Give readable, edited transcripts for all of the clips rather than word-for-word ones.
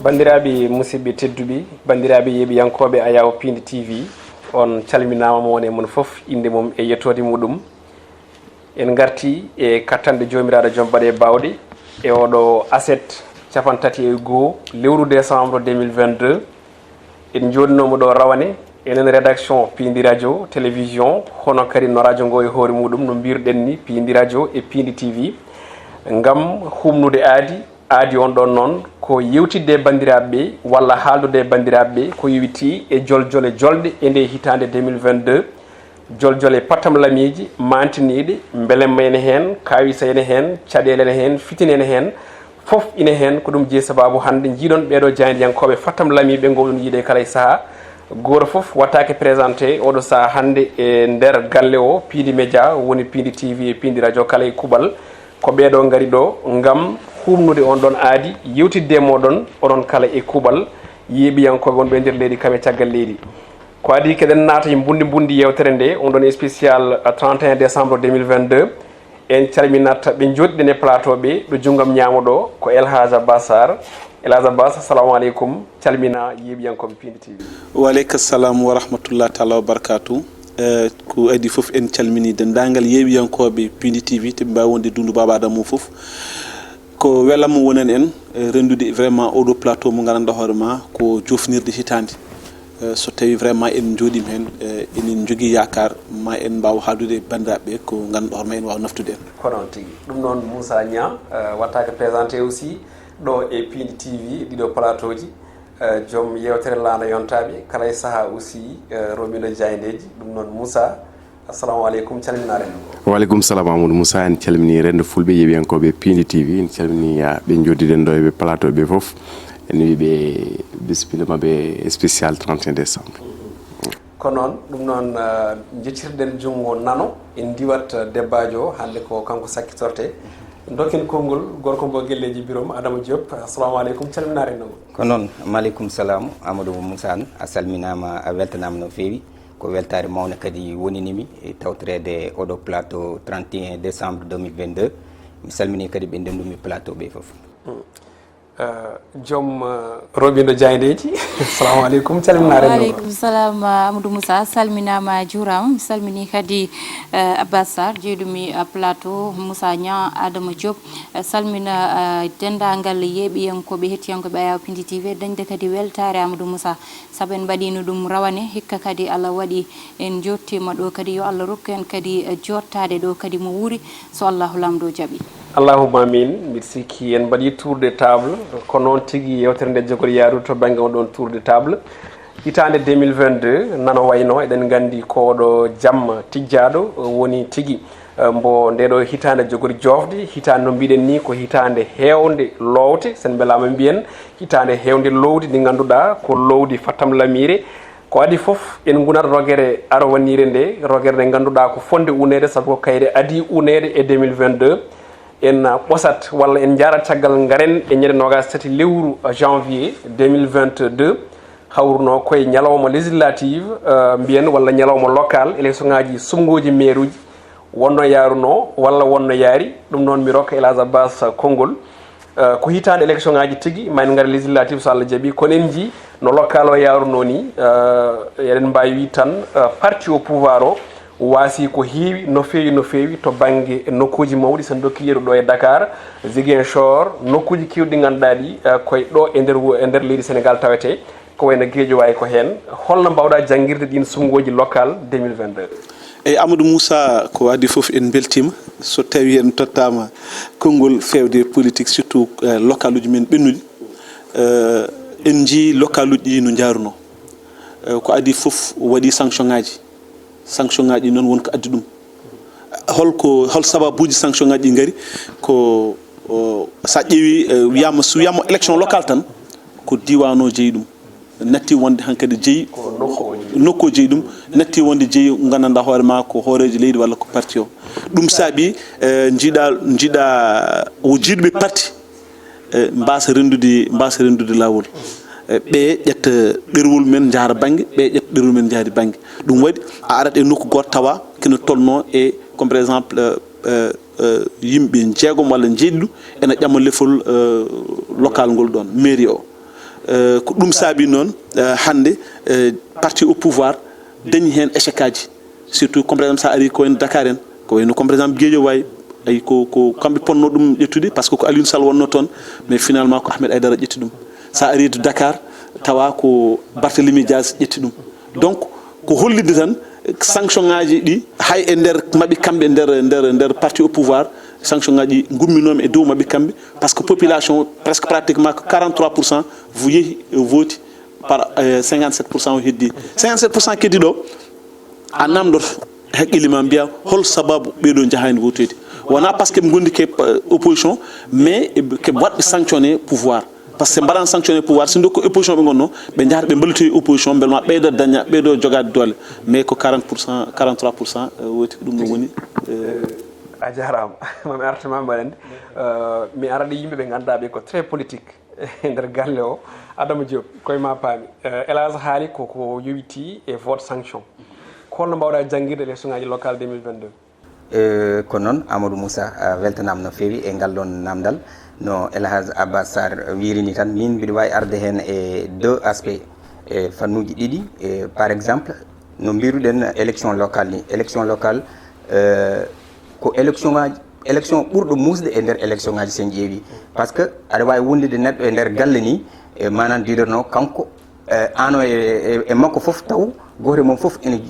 bandiraɓe musidɓe tedduɓe bandiraɓe yeɓiyankoɓe ayaw Piindi TV on calminama mo woni mon foof inde mum e yettode muɗum en garti e kattande jomiraɗo joom baɗe bawɗe e oɗo aset capantati e goho lewru décembre 2022 en jodinomo ɗo rawane enen rédaction Piindi radio télévision hono kadi no radio ngo e hoore muɗum no mbirɗen ni Piindi radio e Piindi TV ngam humnude aadi on ɗon noon ko yewtidde e bandiraɓe walla haaldude e bandiraɓe ko yewiti e joljole jolɗe e nde hitande 2022 joljole patam lamiji mantiniɗe belemma ene hen kawisa ene hen caɗele ene hen fitine ene hen foof ine hen ko ɗum jeeyi sababu hande jiiɗon ɓeɗo jaydiyankoɓe fatam lamiɓe gowɗon yiide kala e saaha goto foof wattake présenté oɗo saaha hande e nder galle o Piindi média woni Piindi TV e Piindi radio kala e kuuɓal ko ɓeɗo gaari ɗo ngam humnude on ɗon aadi yewtidde moɗon onon kala e kuuɓal yeeɓiyankoɓe wonɓe nder leydi kaɓe caggal leydi ko adi keɗen naata e bundi yewtere nde on ɗon e spécial 31 décembre 2022 en calminat ɓe joɗɗen e plateau ɓe ɗo junggam ñamoɗo ko Elhaja Bassar Elhaja Bass assalamu aleykum calmina yeeɓiyankoɓe Piindi TV. Waleykum salam wa rahmatullah taala wa barakatuh. Ko adi foof en calmini dendagal yeeɓiyankoɓe Piindi TV te mbawi wonde dundu baba adama mum foof ko welam wonen en rendude vraiment oɗo plateau mo gandanɗa hoore ma ko jofnirde hitande so tawi vraiment en jooɗima hen enen jogui yakar ma en mbawa haaldude bandiraɓe ko gandanɗa hoore ma en wawa naftude en ko noon tigui ɗum noon Moussa Niang wattake présenté aussi ɗo e Piindi TV ɗiɗo plateau ji joom yewtere laana yontaɓe kala e saaha aussi roɓino jayndeji ɗum noon Moussa assalamu aleykum calminare en. Waleykum salam Amadou Moussa en calmini rende fulɓe yeeɓiyankoɓe Piindi TV en calmini ɓe joddiɗen ɗo e plateau ɓe foof en wiɓe bisimilla mabɓe spécial 31 décembre. ko noon ɗum noon jeccirɗen junngo nano en diwat debbajo hande ko kanko sakkitorte dokken konngol gorko mbo gelleji birom Adama Diop assalamu aleykum calminare en. ko noon maaleykum salam Amadou Moussa a salminama a weltanama no fewi ko weltare mawne kadi woninimi e tawtorede oɗo plateau 31 décembre 2022 mi salmini kadi ɓe ndendumi plateau ɓe foof joom roɓindo jayndeji assalamu aleykum calminare waaleykum salam Amadou Moussa salminama juurama mi salmini kadi Bassar jeeɗumi plateau Moussa Niang Adama Diop salmina dendagal yeeɓiyankoɓe hettiyankoɓe ayaw Piindi TV dañde kadi weltare Amadou Moussa saabu en mbaɗino ɗum rawane hikka kadi Allah waɗi en jottima ɗo kadi yo Allah rokku en kadi jottade ɗo kadi mo wuuri so Allahu lamdo jaaɓi. Allahumma amin mbiɗa sikki en mbaɗi tour de table ko noon tigui yewtere nde jogori yaarude to banggue on ɗon tour de table hitande 2022 nano wayno eɗen gandi koɗo jamma tijjaɗo woni tigui mbo ndeɗo hitande jogori jofde hitande no mbiɗen ni ko hitande hewde lowte sen beelama mbiyen hitande hewde lowdi ndi ganduɗa ko lowdi fattam lamire ko adi foof en gunat rogere arwanire nde rogere nde ganduɗa ko fonde unede saabu ko kayre adi unede e 2022 en ɓosat walla en jarat caggal garen e ñande 27 lewru janvier 2022 hawruno koye ñalawma législative mbiyen walla ñalawma local élection ngaji sumgoji maire uji wonno yaruno walla wonno yaari ɗum noon mi rokka Elhaja Bass konngol ko hitande élection ngaji tigui ma en gaara législative so Allah jaaɓi kono en ji no local o yaruno ni eɗen mbawi wi tan parti au pouvoir o waasi ko heewi no feewi to banggue nokkuji mawɗi sen dokki yeru ɗo e Dakar Ziguinchor nokkuji kewɗi ganduɗa ɗi koye ɗo e nder leydi Sénégal tawete ko wayno Guédiawaye ko hen holno mbawɗa jangguirde ɗin sumgoji local 2022. eyyi Amadou Moussa ko adi foof en beltima so tawi en tottama konngol fewde politique surtout local uji men ɓennuɗi en jii local uji ɗi no jaruno ko adi foof waɗi sanction ngaji noon wonko addi ɗum hol sababuji sanction ngaji ɗi gaari ko sa ƴeewi wiyama so wiyama élection local tan ko diwan o jeeyi ɗum natti wonde hankkadi jeeyi nokku o jeeyi ɗum natti wonde jeeyi gandanɗa hoore ma ko hooreji leydi walla ko parti o ɗum saabi jiiɗa o jiiɗuɓe parti mbasa rendude lawol ɓe ƴetta ɗerwol men jaara banggue ɓe ƴetta ɗerwol men jaari banggue ɗum waɗi a arat e nokku goto tawa kene tolno e comme par exemple yimɓe jeegom walla jeeɗiɗo ene ƴama lefol local ngol ɗon mairie o ko ɗum saabi noon hannde parti au pouvoir dañi heen échec aji surtout comme par exemple sa ari ko en Dakar en ko wayno comme par exemple Guédiawaye ay ko kamɓe ponno ɗum ƴettude par ce que ko Aliou Sall wonno toon mais finalement ko Ahmed Aïdara ƴetti ɗum sa ari to Dakar tawa ko Barthélémy Dias ƴetti ɗum donc ko hollide tan sanction ngaji ɗi hay e nder maɓɓe kamɓe nder parti au pouvoir sanction ngaji gumminomi e dow maɓɓe kamɓe par ce que population presque pratiquement 43% vous yeehi voti par 57% o heddi 57% keddi ɗo a namdoto haqqille ma mbiya hol sababu ɓeɗo jahani votede wona par ce que ɓe gondi ke opposition mais ke waɗɓe sanctionné pouvoir par ce que mbaɗan sanctionné pouvoir so dokku opposition ɓe gonno ɓe jahata ɓe ballotoyi opposition beelma ɓeydo daña ɓeydo jogade doole mais ko 40% 43% woti ɗum ɗum woni a jarama mami artama mbaɗen mi araɗi yimɓe ɓe ganduɗaɓe ko très politique e nder galle o Adama Diop koye ma paami Elage haali koko yowiti e vote sanction holno mbawɗa jangguirde élection ngaji local 2022 ko noon Amadou Moussa weltanama no feewi e ngal ɗon namdal no Elhaj Abbas Sarr wirini tan min mbiɗa wawi arde hen e deux aspects e fannuji ɗiɗi par exemple no mbiruɗen élection locale ni élection locale ko élection ɓurɗo musde e nder élection ngaji sen ƴeewi par ce que aɗa wawi wondide neɗɗo e nder galle ni e manan diɗorno kanko ano e makko foof taw goto mom foof ene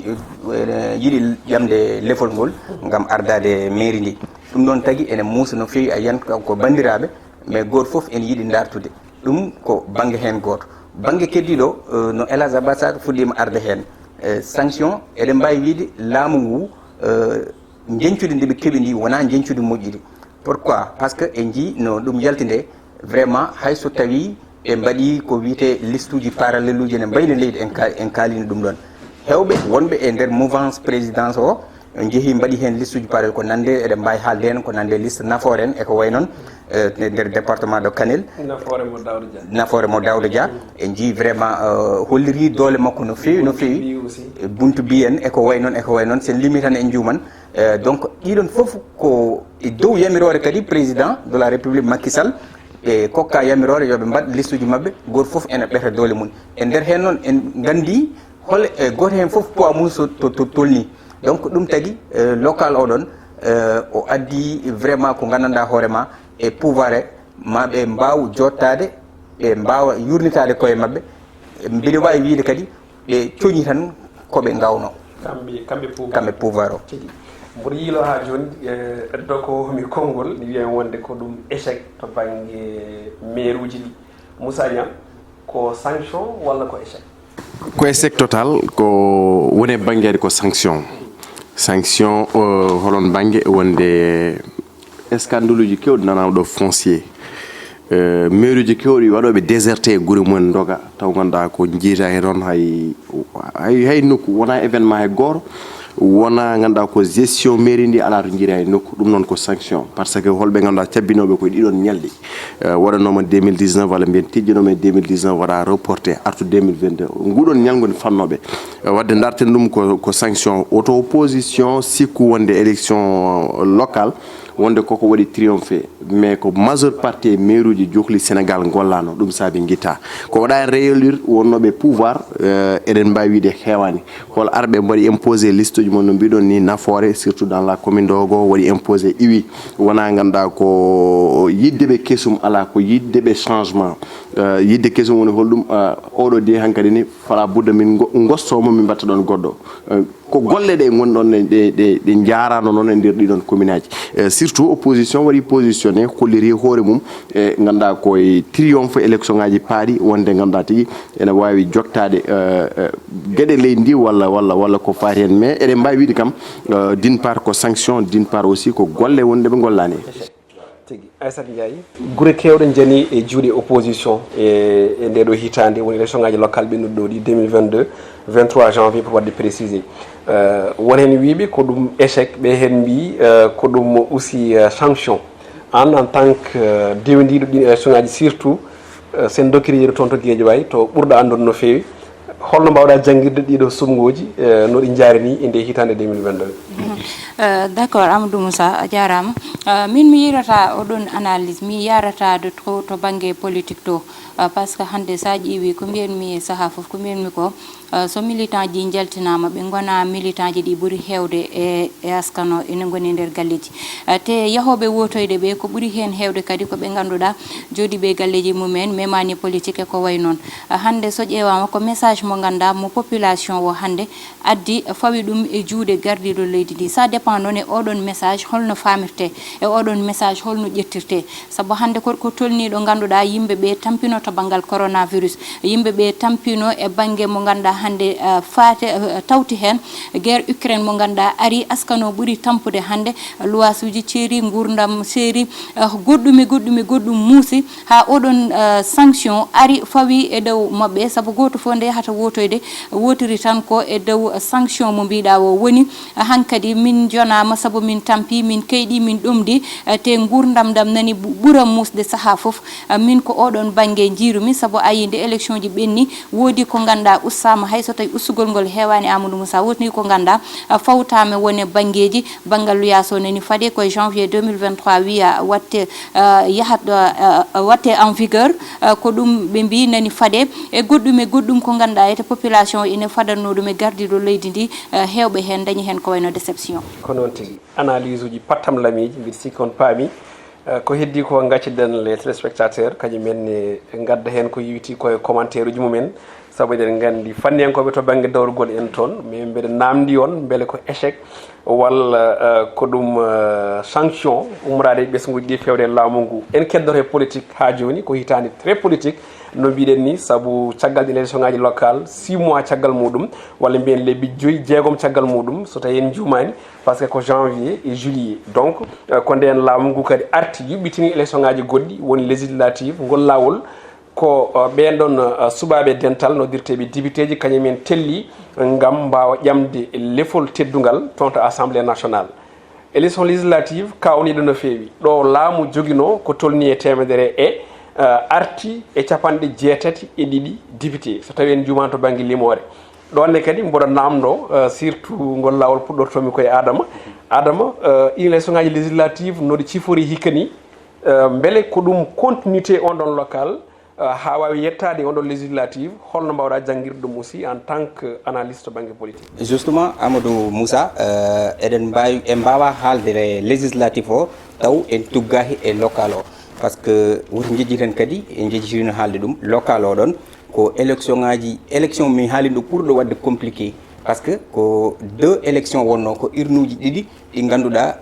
yiiɗi ƴamde lefol ngol gam ardade mairie ndi ɗum ɗon tagui ene muusa no fewi a yiyan ko bandiraɓe mais goto foof ene yiiɗi dartude ɗum ko banggue hen goto banggue keddiɗo no Elhaj Abbas Sarr fuɗɗima arde hen sanction eɗen mbawi wiide laamu ngu jencude nde ɓe keeɓi ndi wona jencude moƴƴiri pourquoi par ce que en jii no ɗum yaltinde vraiment hayso tawi ɓe mbaɗi ko wiyete liste uji parallèle uji ne mbayno leydi en kaalino ɗum ɗon hewɓe wonɓe e nder mouvance présidence o jeehi mbaɗi hen liste uji parallèle ko nande eɗen mbawi haalde hen ko nande liste nafoore en eko way noon nder département de Kanel nafoore mo Daouda Dia en jii vraiment holliri doole makko no fewi no fewi buntu bi en eko way noon sen limi tan en juuman donc ɗiɗon foof ko e dow yamirore kadi président de la république Macky Sall e kokka yamirore yoɓe mbaɗ liste uji mabɓe goto foof ene ɓeeta doole mum e nder hen noon en gandi hol goto hen foof poids mum to tolni donc ɗum tagui local oɗon o addi vraiment ko gandanɗa hoorema e pouvoir e maɓe mbaw jottade ɓe mbawa yurnitade koye mabɓe mbiɗa wawi wiide kadi ɓe coñi tan koɓe gawno kamɓe pouvoir o mboɗo yiilo ha joni ɗo ko mi konngol mi wiya wonde ko ɗum échec to banggue maire uji ɗi Moussa Niang ko sanction walla ko échec ko échec total ko woni bangguede ko sanction holon banggue wonde scandale uji kewɗi nanama ɗo foncier maire uji kewɗi waɗoɓe déserté e guure mumen doga taw ganduɗa ko jiita he ɗon hay nokku wona événement he goto wona ganduɗa ko gestion mairie ndi ala to jiira e nokku ɗum noon ko sanction par ce que holɓe ganduɗa cabbinoɓe koye ɗiɗon ñalɗi waɗanoma 2019 walla mbiyen tijjanoma e 2019 waɗa reporté artu 2022 nguɗon ñalngu ne fannoɓe wadde darten ɗum ko sanction auto opposition sikku wonde élection locale wonde koko waɗi triomphé mais ko majeure partie maire uji johli Sénégal gollano ɗum saabi guitta ko waɗa en réélire wonnoɓe pouvoir eɗen mbawi wiide hewani hol arɓe mbaɗi imposé liste uji mon no mbiɗon ni nafoore surtout dans la commune dogo waɗi imposé iwi wona ganduɗa ko yiddeɓe kesum ala ko yiddeɓe changement yidde kesum woni holɗum oɗo de hankkadi ni fala budda min gostomo min mbatta ɗon goɗɗo ko golle ɗe gonɗon ɗe jarano noon e nder ɗiɗon commune aji surtout opposition waɗi positionné holliri hoore mum e ganduɗa koye triomphe élection ngaji paaɗi wonde ganduɗa tigui ene wawi jottade gueɗe leydi ndi walla ko faati hen mais eɗen mbawi wiide kam d'une part ko sanction d'une part aussi ko golle wonde ɓe gollani tigui Aissata Ndiaye guure kewɗe jani e juuɗe opposition e ndeɗo hitande woni élection ngaji local ɓennuɗo ɗo ɗi 2022 23 janvier pour wadde précisé won hen wiiɓe ko ɗum échec ɓe hen mbi ko ɗum aussi sanction en tant que dewendiɗo ɗin élection ngaji surtout sen dokkiri yeeru toon to Guédiawaye to ɓurɗo andude no fewi holno mbawɗa jangguirde ɗiɗo sumgoji no ɗi jaari ni e nde hitande 2022 d' accord Amadou Moussa a jarama min mi yirata oɗon analyse mi yarata de trop to banggue politique to par ce que hande sa ƴeewi ko mbiyanmi saaha foof ko mbiyanmi ko so militant ji jaltinama ɓe gona militant ji ɗi ɓuuri hewde e askano ene goni nder galleji te yahoɓe wotoyde ɓe ko ɓuuri hen hewde kadi ko ɓe ganduɗa jooɗiɓe galleji mumen memani politique e ko way noon hande so ƴeewama ko message mo ganduɗa mo population o hande addi fawi ɗum e juuɗe gardiɗo leydi ndi ça dépend noon e oɗon message holno famirte e oɗon message holno ƴettirte saabu hande ko tolniɗo ganduɗa yimɓeɓe tampino to banggal coronavirus yimɓeɓe tampino e banggue mo ganduɗa hande tawti hen guerre Ukraine mo ganduɗa ari askano ɓuuri tampude hande luwasuji ceeri gurdam seeri goɗɗum muusi ha oɗon sanction ari fawi e dow mabɓe saabu goto fof nde yahata wotoyde wotiri tan ko e dow sanction mo mbiɗa o woni hankkadi min jonama saabu min tampi min keyɗi min ɗomdi te gurdam dam nani ɓuura musde saaha foof min ko oɗon banggue jiirumi saabu ayi nde élection ji ɓenni woodi ko ganduɗa ustama hay so tawi ustugol ngol hewani Amadou Moussa wotni ko ganduɗa fawtama wone banggueji banggal luyaso nani faade koye janvier 2023 wiya watte watte en vigueur ko ɗum ɓe mbi nani faade e goɗɗum ko ganduɗa ete population ene fadanno ɗum e gardiɗo leydi ndi hewɓe hen dañi hen ko wayno déception ko noon tigui analyse uji pattam lamiji mbiɗa sikki on paami ko heddi ko gacciden les téléspectateurs kañumen ne gadda hen ko yiwiti koye commentaire uji mumen saabu eɗen gandi fanniyankoɓe to banggue dawrugol en toon mais mbeɗa namdi on beele ko échec walla ko ɗum sanction ummorade e ɓesguji ɗi fewde laamu ngu en keddoto e politique ha joni ko hitande très politique no mbiɗen ni saabu caggal ɗi élection ngaji local 6 mois caggal muɗum walla mbiyen lebbi 5 caggal muɗum so tawi en jumani par ce que ko janvier et juillet donc ko nden laamu ngu kadi arti yuɓɓitini élection ngaji goɗɗi woni législative ngol lawol ko ɓen ɗon suɓaɓe dental noddirteɓe député ji kañumen telli gam mbawa ƴamde lefol teddungal toon to assemblée nationale élection législative kawniɗo no fewi ɗo laamu joguino ko tolni e temedere e arti e 82 député so tawi en jumani to banggue limore ɗonne kadi mboɗo namdo surtout ngol lawol puɗɗortomi koye adama élection ngaji législative noɗi cifori hikka ni beele ko ɗum continuité on ɗon local ha wawi yettade on ɗon législative holno mbawɗa jangguirde ɗum aussi en tant que analyste banggue politique justement Amadou Moussa eɗen mbawi e mbawa haalde législative o taw en tuggahi e local o par ce que woto jejjiten kadi en jejjitino haalde ɗum local o ɗon ko élection mi haalin ɗo ɓurɗo wadde compliqué par ce que ko 2 élection wonno ko irnuji ɗiɗi ɗi ganduɗa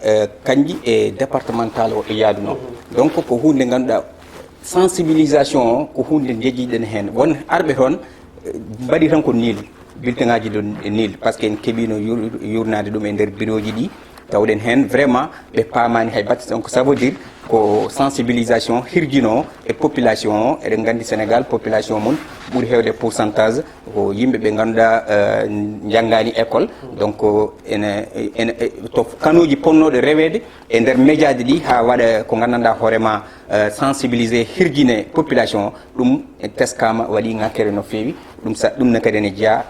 kanji e départemental o e yaaduno donc ko hunde ganduɗa sensibilisation ko hunde jejjiɗen hen won arɓe toon mbaɗi tan ko nil bulletin ngaji ɗo nil par ce que en keeɓino yurnade ɗum e nder bureau ji ɗi tawɗen hen vraiment ɓe paamani hay batte donc ça veut dire ko sensibilisation hirjino e population o eɗen gandi Sénégal population mum ɓuuri hewde pourcentage ko yimɓe ɓe ganduɗa janggani école donc ene to kanuji ponnoɗe rewede e nder média ji ɗi ha waɗa ko gandanɗa hoorema sensibilisé hirjine population o ɗum teskama waɗi ngakkere no fewi ɗum ne kadi ene jeeya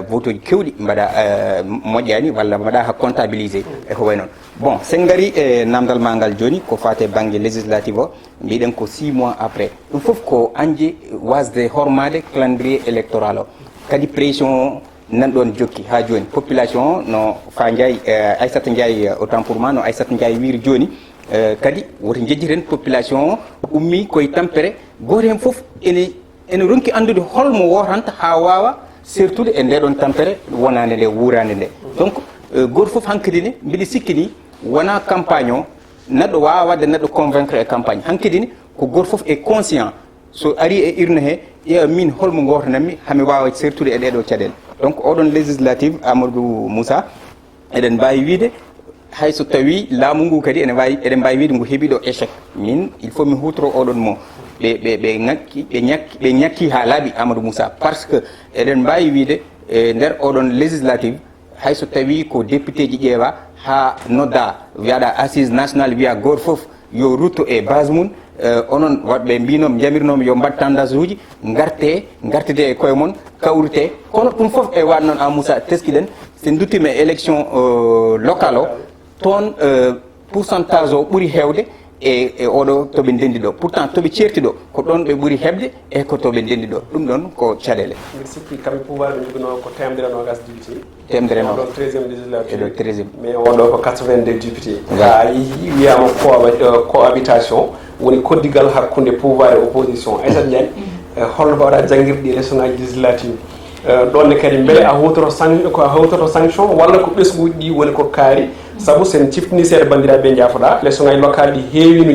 vote uji kewɗi mbaɗa moƴƴani walla mbaɗa ha comptabilisé e ko way noon bon sen gari e namdal ma ngal joni ko fate banggue législative o mbiɗen ko 6 mois après ɗum foof ko anje wasde hormade calendrier électoral o kadi pression nanɗon jokki ha joni population no fa Ndiaye Aissata Ndiaye autant pour moi no Aissata Ndiaye wiiri joni kadi woto jejjiten population o ummi koye tampere goto hen foof ene ronki andude holmo wotanta ha wawa surtout e ndeɗon tampere wonande nde wurande nde donc goto foof hankkadi ne mbiɗa sikki ni wona campagne o neɗɗo wawa wadde neɗɗo convaincre e campagne hankkadi ni ko goto foof est conscient so ari e irne he ƴeewa min holmo gotanammi hami wawa surtout e ɗeɗo caɗele donc oɗon législative Amadou Moussa eɗen mbawi wiide hayso tawi laamu ngu kadi eɗen mbawi wiide ngu heeɓiɗo échec min il faut mi hutoro oɗon mo ɓe ñakki ha laaɓi Amadou Moussa par ce que eɗen mbawi wiide e nder oɗon législative hayso tawi ko député ji ƴeewa ha nodda wiyaɗa assise nationale wiya goto foof yo rutto e base mum onon waɗɓe mbinom jamirnomi yo mbat tendance uji gartede e koye moon kawrite kono ɗum foof e waɗ noon a Moussa teskiɗen sen duttima e élection local o toon pourcentage o ɓuri hewde e oɗo toɓe ndendi ɗo pourtant toɓe certi ɗo ko ɗon ɓe ɓuri heɓde e ko toɓe ndendi ɗo ɗum ɗon ko caɗele mbiɗa sikki kamɓe pouvoir ɓe joguino ko temedere nogas député temedere ɗon nogas 13e législature eɗo 13e mais oɗo ko 82 député ha yeehi wiyama cohabitation woni koddigal hakkude pouvoir e opposition Aissata Ndiaye holno mbawɗa jangguirɗe élection ngaji législative ɗonne kadi beele a hawtoto sanction walla ko ɓesguji ɗi woni ko kaari saabu sen ciftini seeɗa bandiraɓe jaafoɗa élection ngaji local ɗi heewino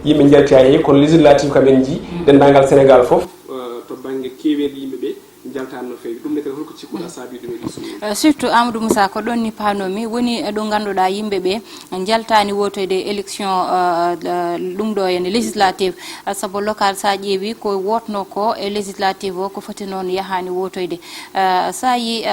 yimɓe jalti ha heewi kono législative kamen ji dendagal sénégal foof to banggue keweɗe yimɓeɓe jaltani no fewi ɗum ne kadi holko cikkuɗa saabi ɗum e ɗi surtout Amadou Moussa ko ɗon ni panomi woni ɗo ganduɗa yimɓeɓe jaltani wotoyde élection ɗum ɗo henne législative saabu local sa ƴeewi ko wotno ko e législative o ko foti noon yahani wotoyde sa yi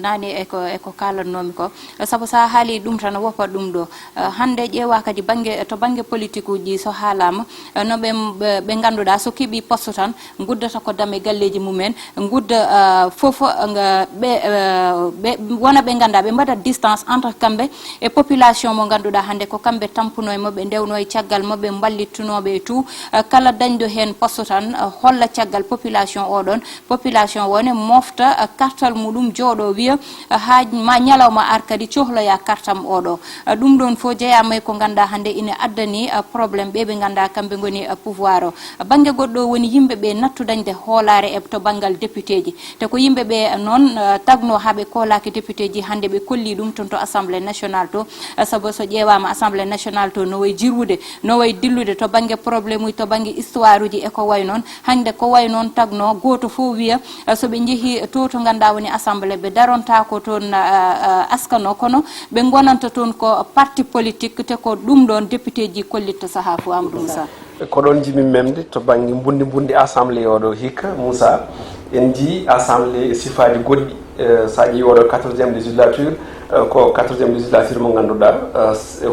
nani eko kalannomi ko saabu sa haali ɗum tan woppat ɗum ɗo hande ƴeewa kadi to banggue politique uji so haalama no ɓe ganduɗa so keeɓi poste tan guddata ko dame galleji mumen gudda fof ɓe wona ɓe ganda ɓe mbaɗat distance entre kamɓe e population mo ganduɗa hande ko kamɓe tampuno e moɓe ndewno e caggal moɓe ballittunoɓe e tout kala dañɗo hen poste tan holla caggal population oɗon population wone mofta kartal muɗum jooɗo wiya ha ma ñalawma ar kadi cohloya kartam oɗo ɗum ɗon fo jeeyama ko ganda hande ina addani probléme ɓe ganda kamɓe goni pouvoir o banggue goɗɗo woni yimɓeɓe nattu dañde hoolare e to banggal député ji te ko yimɓeɓe noon tagno haaɓe kolaki député ji hande ɓe kolli ɗum toon to assemblée nationale to saabu so ƴeewama assemblée nationale to no way jirwude no way dillude to banggue probléme uji to banggue histoire uji e ko way noon hande ko way noon tagno goto fof wiya soɓe jeehi to ganda woni assemblée ɓe daronta ko toon askano kono ɓe gonanta toon ko parti politique te ko ɗum ɗon député ji kollitta saaha fo Amadou Moussa ko ɗon jimi memde to banggue bundi assemblée oɗo hikka Moussa en jii assemblée sifaji goɗɗi sa ƴeewi oɗo 14e législature ko 14e législature mo ganduɗa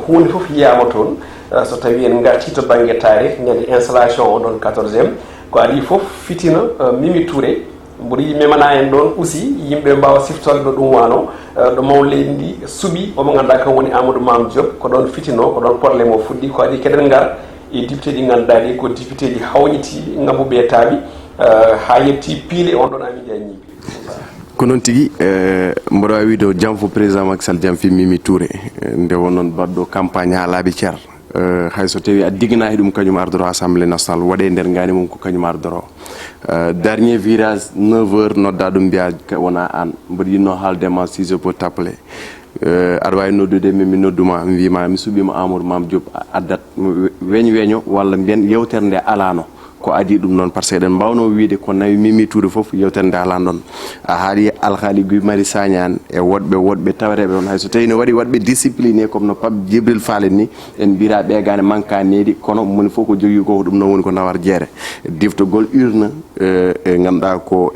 hunde foof yiyama toon so tawi en garti to banggue tarih ñande installation oɗon 14e ko adi foof fitina Mimi Touré mboɗo yi memana en ɗon aussi yimɓe mbawa siftorde ɗo ɗum wano ɗo maw leydi ndi suuɓi omo ganduɗa kan woni Amadou Mame Diop ko ɗon fitino ko ɗon probléme o fuɗɗi ko adi keɗen ngar e député ɗi ganduɗa ɗi ko député ji hawñitiɓe ngabbuɓe taaɓi ha yetti piile on ɗon Amy Ndiaye ñiibi ko noon tigui mboɗo wawi wiide jam fo président Macky Sall jam fi Mimi Touré nde won noon baɗɗo campagne ha laaɓi ceer hayso tawi a diggana e ɗum kañum ardoro assemblée nationale waɗe nder gani mum ko kañum ardoro dernier virage 9h nodda ɗum mbiya wona an mboɗo yinno haaldema si je peux t'appeler aɗa wawi noddude min mi nodduma mi wima mi suuɓima Amadou Mame Diop addat weño walla mbiyen yewtere nde alano ko adi ɗum noon par ce que eɗen mbawno wiide ko nawi Mimi Touré foof yewtere nde ala ɗon a haali alhaali Guy Marius Sagna e woɗɓe tawareɓe on hayso tawi ne waɗi waɗɓe discipliné comme no Pape Djibril Fallen ni en mbira ɓeegane manka needi kono moni fof ko jogui ko ɗum noon woni ko nawar jeere diftogol urne e ganduɗa ko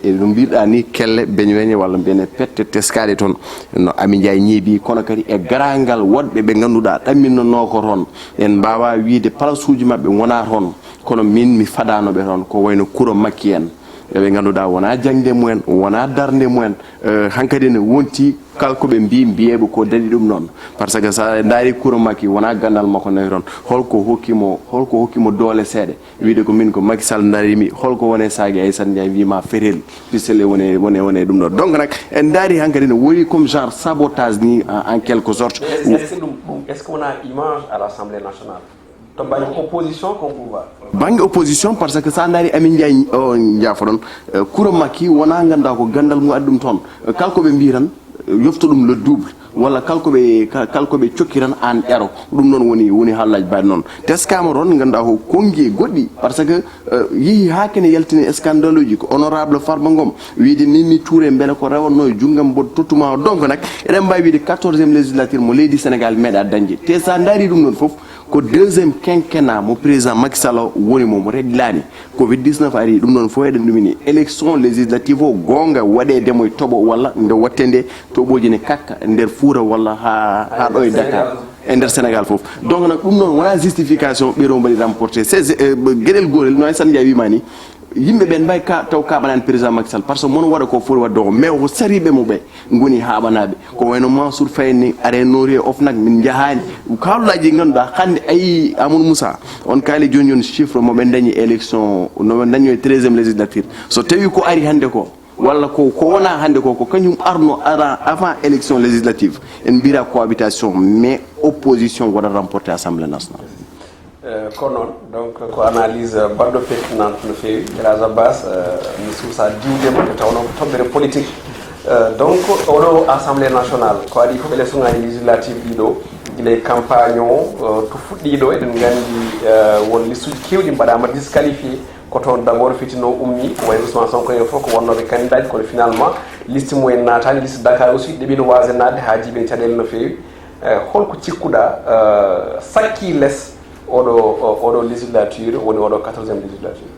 no mbiɗa ni kelle beñweñe walla mbiyene pette teskaɗe toon no Amy Ndiaye ñiibi kono kadi e garangal woɗɓe ɓe ganduɗa ɗamminnono ko toon en mbawa wiide place uji mabɓe wona toon kono min mi fadanoɓe toon ko wayno kuuro makki en eɓe ganduɗa wona jangde mumen wona darde mumen hankkadi ne wonti kalkoɓe mbiyeɓe ko daɗi ɗum noon par ce que sa daari kuuro makki wona gandal makko nawi toon holko hokkimo doole seeɗa wiide ko min ko Macky Sall darimi holko wone saagi Aissata Ndiaye wima ferel pisele wone ɗum ɗo donc nak en daari hankkadi ne woni comme genre sabotage ni en quelque sorte est ce que wona image à l'Assemblée nationale to banggue opposition ko pouvoir banggue opposition par ce que sa daari Amy Ndiaye o jaafa ɗon kuuro makki wona ganda ko gandal mum addi ɗum toon kalkoɓe mbi tan yofta ɗum le double walla kalkoɓe cokkiran an ƴero ɗum noon woni hallaji mbaɗi noon teskama toon ganduɗa ko kongi goɗɗi par ce que yeehi ha kene yaltini scandale uji ko honorable Farba Ngom wiide Mimi Touré beele ko rewanno e junggam mboɗo tottuma donc nak eɗen mbawi wiide 14e législature mo leydi Sénégal meeɗa dañde te sa daari ɗum ɗon foof ko deuxième quinquennat mo président Macky Sall woni mo reglani covid 19 ari ɗum noon fof eɗen ɗumini élection législative o gonga waɗedemo e tooɓo walla nde watte nde toɓoji ne kakka nder Fuura walla ha ɗo e Dakar e nder Sénégal foof donc nak ɗum noon wona justification ɓeero mbaɗi remporté c'est gueɗel gorel no Aissata Ndiaye wima ni yimɓe ɓen mbay ka taw kaɓanani président Macky Sall par ce que mono waɗa ko foti wadde ko mais ko sariɓe mo ɓe goni haɓanaɓe ko wayno Mansour Faye ni arenori e ofnak min jahani kawlaji ganduɗa hande ayi Amadou Moussa on kaali joni joni chiffre moɓe dañi élection no dañi 13e législature so tawi ko ari hande ko walla ko wona hande ko kañum arno ara avant élection législative en mbira cohabitation mais opposition waɗa remporté assemblée nationale ko noon donc ko analyse baɗɗo pertinente no feewi Elage Abbas mi suusa diwdema te tawno ko toɓɓere politique donc oɗo assemblée nationale ko waɗi fof élection ngaji législative ɗiɗo guila campagne o to fuɗɗiɗo eɗen gandi won liste uji kewɗi mbaɗama disqualifié ko toon d' abord fitino ummi ko wayi Ousmane Sonko en fof ko wonnoɓe candidat kono finalement liste mumen natani liste Dakar aussi ɗeɓino wasde nadde ha jiiɓen caɗele no feewi holko cikkuɗa sakki less oɗo législature woni oɗo 14e législature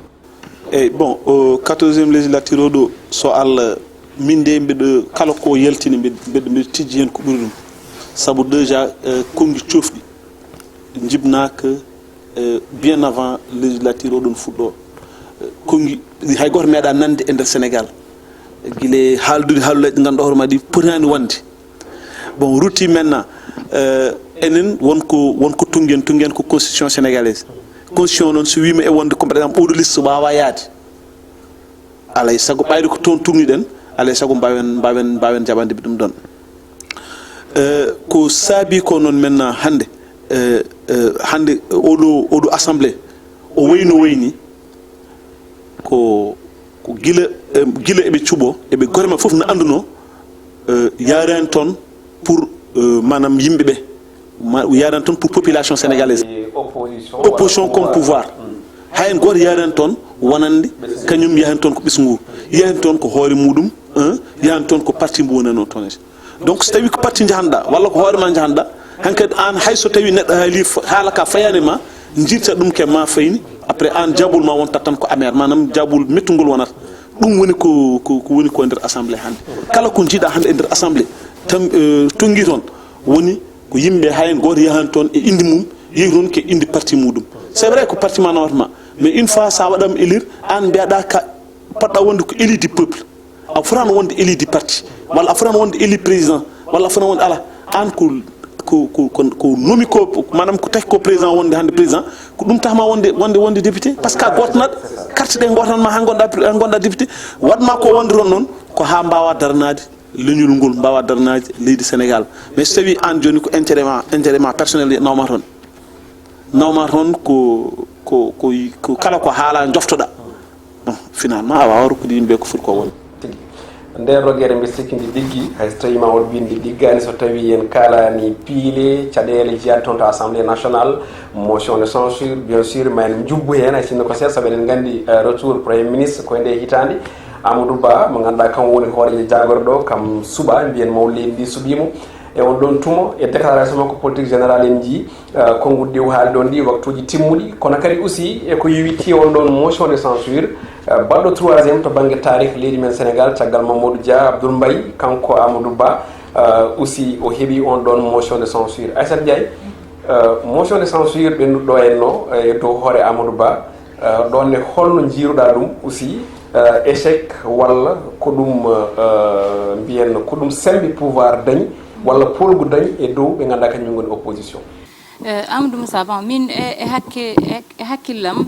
eyyi bon 14e législature oɗo so Allah min de mbiɗo kala ko yaltini mbiɗo tijji hen ko ɓuri ɗum saabu déjà kongi cofɗi jibnaka bien avant législature oɗon fuɗɗo kongi hay goto meeɗa nande e nder Sénégal guile haaldude haalullaji ɗi ganduɗa hoorema ɗi potani wonde bon rutti maintenant enen wonko tungen ko constitution sénégalaise constitution noon so wima e wonde comme par exemple ɓoɗo liste wawa yaade alay saago ɓayde ko toon tugniɗen alay saago mbawen jaɓande ɗum ɗon ko saabi ko noon maintenant hande oɗo assemblée o wayno wayni ko gila eɓe cuuɓo eɓe gorema foof no anduno yarani toon pour manam yimɓeɓe yarani toon pour population sénégalaise opposition comme pouvoir hay en goto yarani toon wonande kañum yahani toon ko ɓesgu yahani toon ko hoore muɗum yahani toon ko parti mbo wonano toon donc so tawi ko parti jahanɗa walla ko hoorema jahanɗa hankkadi an hay so tawi neɗɗo haali haala ka fayanima jirta ɗum ke ma fayni après an jabol ma wontat tan ko amère manam jabol mettugol wonata ɗum woni ko woni ko nder assemblée hande kala ko jiiɗa hande e nder assemblée tam tongi toon woni ko yimɓe hay goto yahani toon e inde mum yehi toon ke inde parti muɗum c'est vrai ko parti ma nawatma mais une fois sa waɗama élire an mbiyaɗa ka poɗɗa wonde ko élu du peuple a fotano wonde élu du parti walla a fotano wonde élu président walla a fotano wonde ala an ko nomi ko manam ko taki ko président wonde hande président ko ɗum tahma wonde député par ce que goto naɗa carte ɗe gotanma ha gonɗa député waɗma ko wonde toon noon ko ha mbawa daranade leñol ngol mbawa daranade leydi Sénégal mais so tawi an joni ko intérêt ma personnel nawma toon ko kala ko haala joftoɗa bon finalement a wawa rokkude yimɓe ko foti ko woni nder rogere mbi sikki ndi diggi hay so tawi ma won bindi diggani so tawi en kalani piile caɗele jeyade toon to assemblée nationale motion de censure bien sûr ma en jubbu hen hay sinno ko seeɗa saabu eɗen gandi retour premier ministre koye nde hitande Amadou Ba mo ganduɗa kam woni hooreje jagorɗo kam suuɓa mbiyen maw leydi ndi suuɓimo e on ɗon tumo e déclaration makko politique général en jii konngudi o haali ɗon ndi waktuji timmuɗi kono kadi aussi eko yiwiti on ɗon motion de censure baɗɗo 3e to banggue tarih leydi men Sénégal caggal Mamadou Dia Abdoul Mbaye kanko Amadou Ba aussi o heeɓi on ɗon motion de censure Aissata Ndiaye motion de censure ɓennuɗo henno e dow hoore Amadou Ba ɗonne holno jiiruɗa ɗum aussi échec walla ko ɗum mbiyen ko ɗum sembi pouvoir dañi walla polgu dañi e dow ɓe ganduɗa kañum goni opposition Amadou Moussa bon min e hakkillam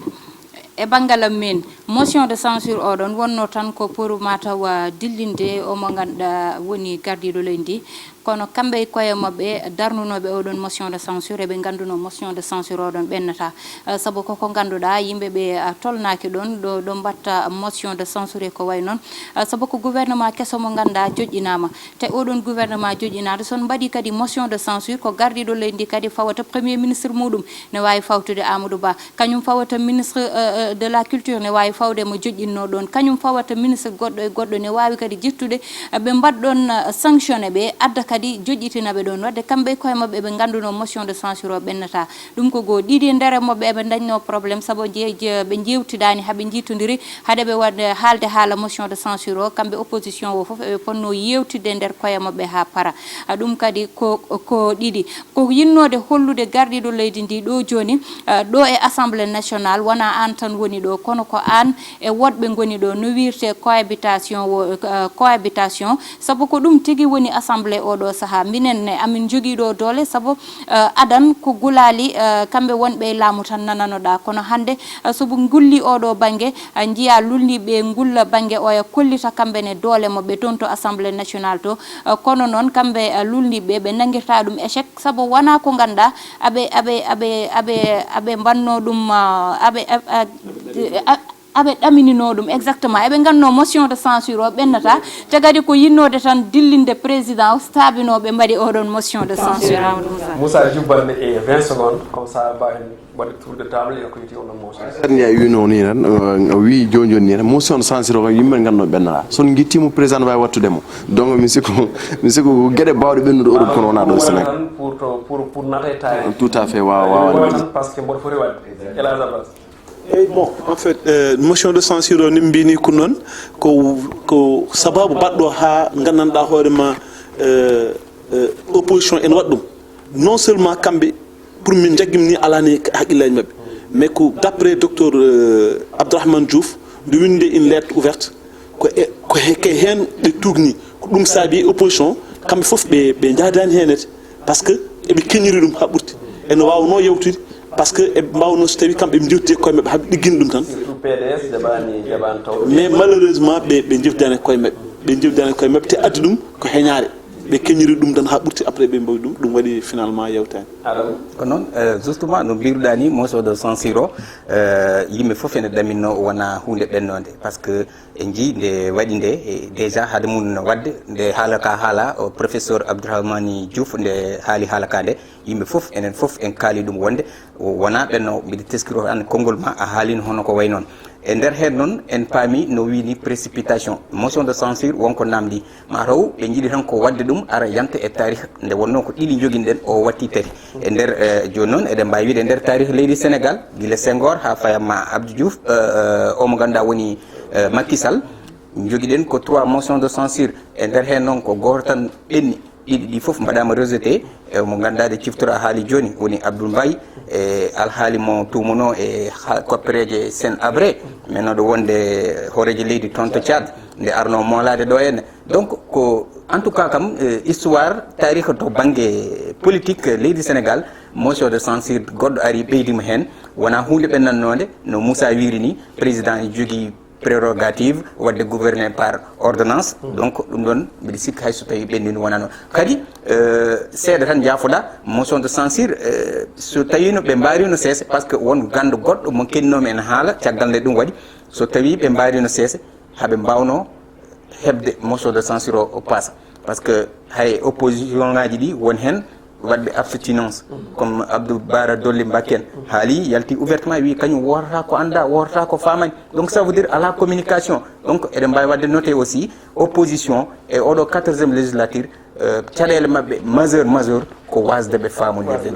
e bangalam min motion de censure oɗon wonno tan ko pour mataw dillinde omo ganduɗa woni gardiɗo leydi kono kamɓe koye mabɓe darnunoɓe oɗon motion de censure eɓe ganduno motion de censure oɗon ɓennata saabu koko ganduɗa yimɓeɓe tolnaki ɗon ɗo mbatta motion de censure ko way noon saabu ko gouvernement kesso mo ganduɗa joƴƴinama te oɗon gouvernement joƴƴinade son mbaɗi kadi motion de censure ko gardiɗo leydi kadi fawata premier ministre muɗum ne wawi fawtude Amadou Ba kañum fawata ministre de la culture ne wawi fawde mo joƴƴinno ɗon kañum fawata ministre goɗɗo e goɗɗo ne wawi kadi jettude ɓe mbaɗɗon sanctionné ɓe adda kadi joƴƴitinaɓe ɗon wadde kamɓe koye mabɓe ɓe ganduno motion de censure o ɓennata ɗum ko goo ɗiɗi e nder mabɓe eɓe dañno probléme saabu ɓe jewtidani haaɓe jitodiri haade ɓe wadde haalde haala motion de censure o kamɓe opposition o foof eɓe ponno yewtidde e nder koye mabɓe ha para ɗum kadi ko ɗiɗi ko yinnode hollude gardiɗo leydi ndi ɗo joni ɗo e assemblée nationale wona an tan woni ɗo kono ko an e woɗɓe goni ɗo no wirte cohabitation saabu ko ɗum tigui woni assemblée oɗo saaha minen amin joguiɗo doole saabu adan ko gulali kamɓe wonɓe laamu tan nananoɗa kono hande sobo gulli oɗo banggue jiiya lulliɓe gulla banggue o e kollita kamɓene doole mabɓe toon to assemblée nationale to kono noon kamɓe lulliɓe ɓe nanguirta ɗum échec saabu wona ko ganduɗa aɓe mbanno ɗum aɓe ɗaminino ɗum exactement eɓe ganno motion de censure o ɓennata te kadi ko yinnode tan dillinde président stabinoɓe mbaɗi oɗon motion de censure Moussa jubbanɗe e 20 secondes comme ça mbawen waɗi tour de table e ko yiti onon motion ya wino ni tan wi joni ni tan motion de censure ko yimɓe ganno ɓennata son guittimo président wawi wattudemo donc mi sikku gueɗe bawɗe ɓennude Europe kono wona ɗo Sénégal pour nata tawi tout à fait wawa parce que mboɗo foti wadde Elhadj Abbas bon en fait motion de censure o ni mbini ko noon ko sababu baɗɗo ha gandanɗa hoorema opposition en waɗ ɗum non seulement kamɓe pour min jaggimni alani haqqillaji mabɓe mais ko d'après docteur Abdourahmane Diouf nde winde une lettre ouverte ko hen ɓe tugni ko ɗum saabi opposition kamɓe foof ɓe jaadani henete par ce que eɓe keñiri ɗum ha ɓurti ene wawno yewtude par ce que eɓe mbawno so tawi kamɓe ɓe jewtide koye mabɓe haaɓe ɗiggini ɗum tan mais malheureusement ɓe jewtidani koye mabɓe ɓe jewtidani koye mabɓe te addi ɗum ko heñare ɓe keñiri ɗum tan ha ɓurti après ɓe mbawi ɗum waɗi finalement yewtani ko noon justement no mbiruɗa ni motion de censure o yimɓe foof ene ɗaminno wona hunde ɓennode par ce que en jii nde waɗi nde déjà haade mum wadde nde haalaka haala o professeur Abdourahmane Diouf nde haali haalaka nde yimɓe foof enen foof en kaali ɗum wonde wona ɓenno mbiɗa teskiro an konngol ma a haalino hono ko way noon e nder hen noon en paami no wini précipitation motion de censure wonko namdi mataw ɓe jiiɗi tan ko wadde ɗum ara yanta e tarih nde wonno ko ɗiɗi joguinoɗen o watti tati e nder joni noon eɗen mbawi wiide e nder tarih leydi Sénégal guila Senghor ha fayamma Abdou Diouf omo ganduɗa woni Macky Sall joguiɗen ko 3 motion de censure e nder hen noon ko goto tan ɓenni ɗiɗi ɗi foof mbaɗama rejeté mo ganduɗa ciftora haali joni woni Abdoul Mbaye e alhaali mo tumuno e koppereje Sen Habré mennoɗo wonde horeje leydi toon to Tchad nde arno molade ɗo henne donc ko en tout cas kam histoire tarih to banggue politique leydi Sénégal motion de censure goɗɗo ari ɓeydima hen wona hunde ɓennannode no Moussa wiri ni président e jogui prérogative wadde gouverner par ordonnance donc ɗum ɗon mbiɗa sikka hay so tawi ɓendini wona noon kadi seeɗa tan jaafoɗa motion de censure so tawino ɓe mbarino seese par ce que won gandu goɗɗo mo kenninomi en haala caggal nde ɗum waɗi so tawi ɓe mbarino seese haaɓe mbawno hebde motion de censure o paasa par ce que hay opposition ngaji ɗi won hen wadɓe abstinence comme Abdou Bara Dolly Mbacken haali yalti ouvertement wi kañum worata ko anda worata ko famani donc ça veut dire à la communication donc eɗen mbawi wadde noté aussi opposition e oɗo 4e législature caɗele mabɓe majeur ko wasdeɓe famodirde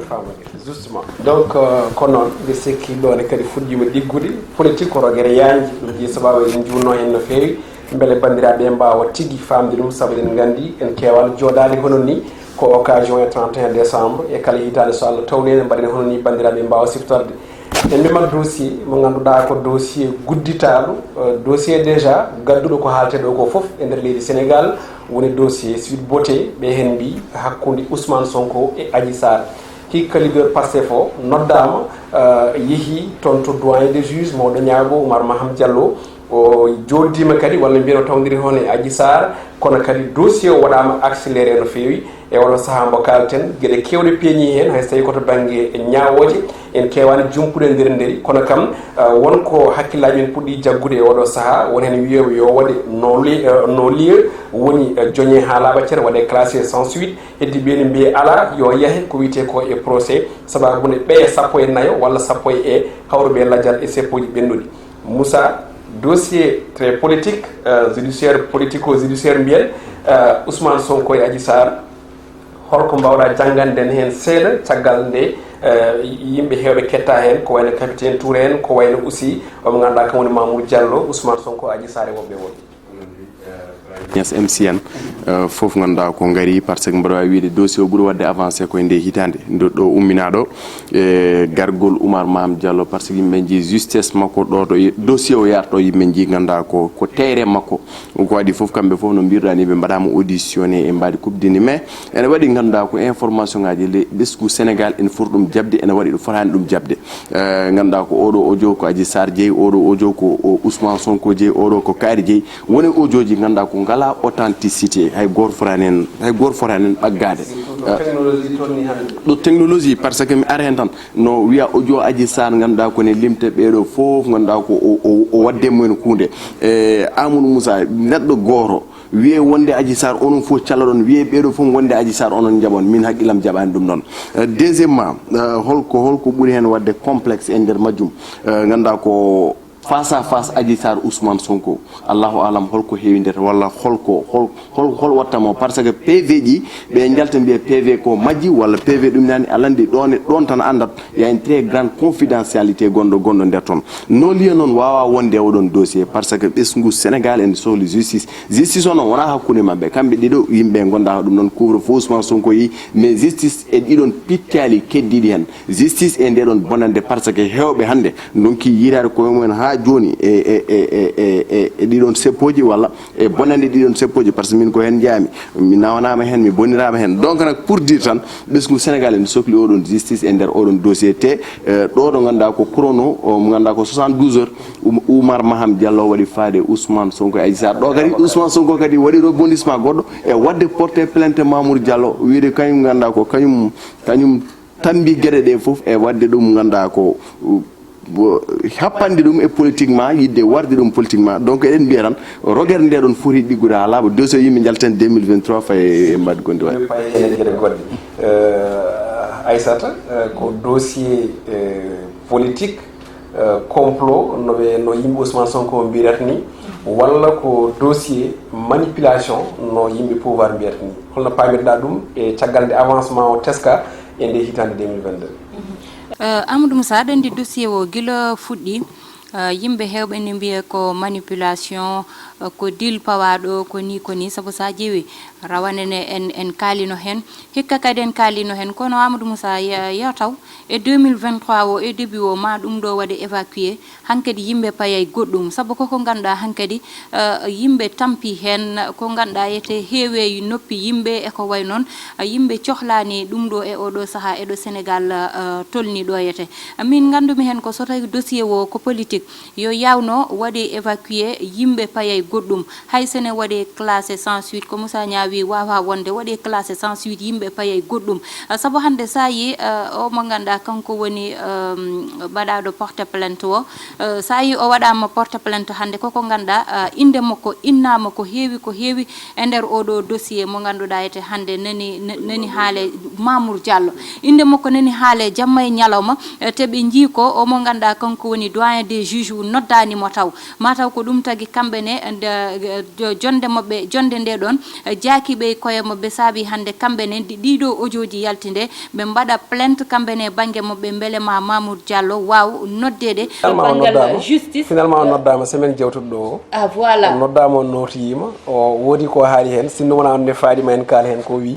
justement donc ko noon ɓe sikki ɗone kadi fuɗɗima ɗiggude politique ko rogere yanji ɗum ji sababu eɗen junno hen no fewi beele bandiraɓe mbawa tigui famde ɗum saabu eɗen gandi en kewani jooɗade hono ni ko occasion e 31 décembre e kala hitande so Allah tawnede mbaɗen hono ni bandiraɓe mbawa siftorde en mbimat dossier mo ganduɗa ko dossier gudditaɗo dossier déjà gadduɗo ko haalte ɗo ko foof e nder leydi Sénégal woni dossier suite beauté ɓe hen mbi hakkude Ousmane Sonko e Adji Sarr hikka leader Pastef o noddama yeehi toon to doyen des juges mawɗo ñaago Oumar Maham Diallo o joddima kadi walla mbiyano tawdiri hono e Adji Sarr kono kadi dossier o waɗama accéléré no fewi e oɗon saaha mbo kalten gueɗe kewɗe peeñi hen hayso tawi koto banggue ñawoje en kewani jumpude nder nderi kono kam wonko hakkillaji men puɗɗi jaggude e oɗo saaha won hen wiyewo yo waɗe non lieu woni joñe ha laaɓa waɗe classé sans suite heddi ɓeni mbiye ala yo yaahe ko wiyete ko e procès sababude ɓe sappo e nayo walla sappo e hawruɓe lajjal e seppoji ɓennuɗi Moussa dossier très politique judiciaire politico judiciaire mbiyen Ousmane Sonko e Adji Sarr holko mbawɗa jangganden hen seeɗa caggal nde yimɓe heewɓe ketta hen ko wayno capitaine Touré en ko wayno aussi omo ganduɗa kam woni Mamoudou Diallo Ousmane Sonko Adji Sarr woɓɓe woni yes MCN fof ganduɗa ko ngari par ce que mbaɗa wawi wiide dossier o ɓuuri wadde avancé koye nde hitande ɗo umminaɗo e gargol Oumar Maham Diallo par ce que yimɓe jii justesse makko ɗo to dossier o yarto yimɓe jii ganduɗa ko terre makko ko waɗi fof kamɓe fof no mbirɗani ɓe mbaɗama auditionné e mbaɗi kubdini mais ene waɗi ganduɗa ko information ngaji ɓesgu Sénégal ene foti ɗum jabde ene waɗi ɗo fotani ɗum jabde ganduɗa ko oɗo audio ko Adji Sarr jeeyi oɗo audio ko Ousmane Sonko jeeyi oɗo ko Kaari jeeyi woni audioji ganduɗa ko ngala authenticité hay goto fotani en ɓaggade ɗo technologie par ce que mi ara hen tan no wiya audio Adji Sarr ganduɗa kone limte ɓeɗo fof ganduɗa ko o wadde mumen kunde Amadou Moussa neɗɗo goto wiye wonde Adji Sarr onon fof calaɗon wiye ɓeɗo fof wonde Adji Sarr onon jaɓon min haqqillam jaɓani ɗum noon deuxièmement holko ɓuuri hen wadde complexe e nder majjum ganduɗa ko face à face Adji Sarr Ousmane Sonko Allahu alam holko heewi nder walla hol wattamo par ce que PV ji ɓe jalta mbiye PV ko majji walla PV ɗum nani alandi ɗon tan andat y a une très grande confidentialité gonɗo nder toon non lieu noon wawa wonde oɗon dossier par ce que ɓesgu Sénégal ene sohli justice o noon wona hakkude mabɓe kamɓe ɗiɗo yimɓe gonɗa ɗum noon couvre feu Ousmane Sonko yi mais justice e ɗiɗon pittali keddiɗi hen justice e ndeɗon bonande par ce que hewɓe hande donki yirade koye mumen ha joni e ɗiɗon seppoji walla e bonande ɗiɗon seppoji par ce que min ko hen jeyami mi nawanama hen mi bonirama hen donc nak pour dire tan ɓesgu Sénégal ene sohli oɗon justice e nder oɗon dossier te ɗo ɗo ganduɗa ko chrono mo ganduɗa ko 72 heures Oumar Maham Diallo waɗi faade Ousmane Sonko e Adji Sarr ɗo kadi Ousmane Sonko kadi waɗi rebondissement goɗɗo e wadde porté plainte Mamoudou Diallo wiide kañum ganduɗa ko kañum tambi gueɗe ɗe foof e wadde ɗum ganduɗa ko happande ɗum e politiquement yidde warde ɗum politiquement donc eɗen mbiya tan rogere nde ɗon foti ɗiggude ha laaɓa dossier yimɓe jalten 2023 faye e mbadde gonɗi waɗi ene gueɗe goɗɗe Aissata ko dossier politique complot no yimɓe Ousmane Sonko mbiyata ni walla ko dossier manipulation no yimɓe pouvoir mbiyata ni holno pamirɗa ɗum e caggal nde avancement o teska e nde hitande 2022 Amadou Moussa aɗa andi dossier o guila fuɗɗi yimɓe hewɓe ne mbiya ko manipulation ko dil pawaɗo ko ni sabu sa ƴeewi rawanene en kaalino hen hikka kadi en kaalino hen kono Amadou Moussa yewtaw e 2023 o e début o ma ɗum ɗo waɗe évacué hankkadi yimɓe payay goɗɗum sabu koko ganduɗa hankkadi yimɓe tampi hen ko ganduɗa yete heewe noppi yimɓe e ko way noon yimɓe cohlani ɗum ɗo e oɗo saaha eɗo Sénégal tolni ɗo yete min gandumi hen ko so tawi dossier o ko politique yo yawno waɗe évacué yimɓe payay goɗɗum hay sene waɗe classé sans suite ko Moussa ñaawi wawa wonde waɗe classé sans suite yimɓe payay goɗɗum sabu hande sa yi o mo ganduɗa kanko woni baɗaɗo porte plainte o sa yi o waɗama porte plainte hande koko ganduɗa inde makko innama ko heewi e nder oɗo dossier mo ganduɗa ete hande nani haale Mamoudou Diallo inde makko nani haale jamma e ñalawma teɓe jii ko o mo ganduɗa kanko woni doyen des juges noddanimo taw mataw ko ɗum tagui kamɓene jonde nde ɗon jaakiɓe koye mabɓe saabi hande kamɓene ɗiɗo audioji yaltinde ɓe mbaɗa plainte kamɓene banggue mabɓe beele ma Mamoudou Diallo waw noddede banggal justice finalement o noddama semaine jewtuɗo ɗo o voilà o noddama o notoyima o woodi ko haali hen sinno wona onne faadima en kaala hen ko wi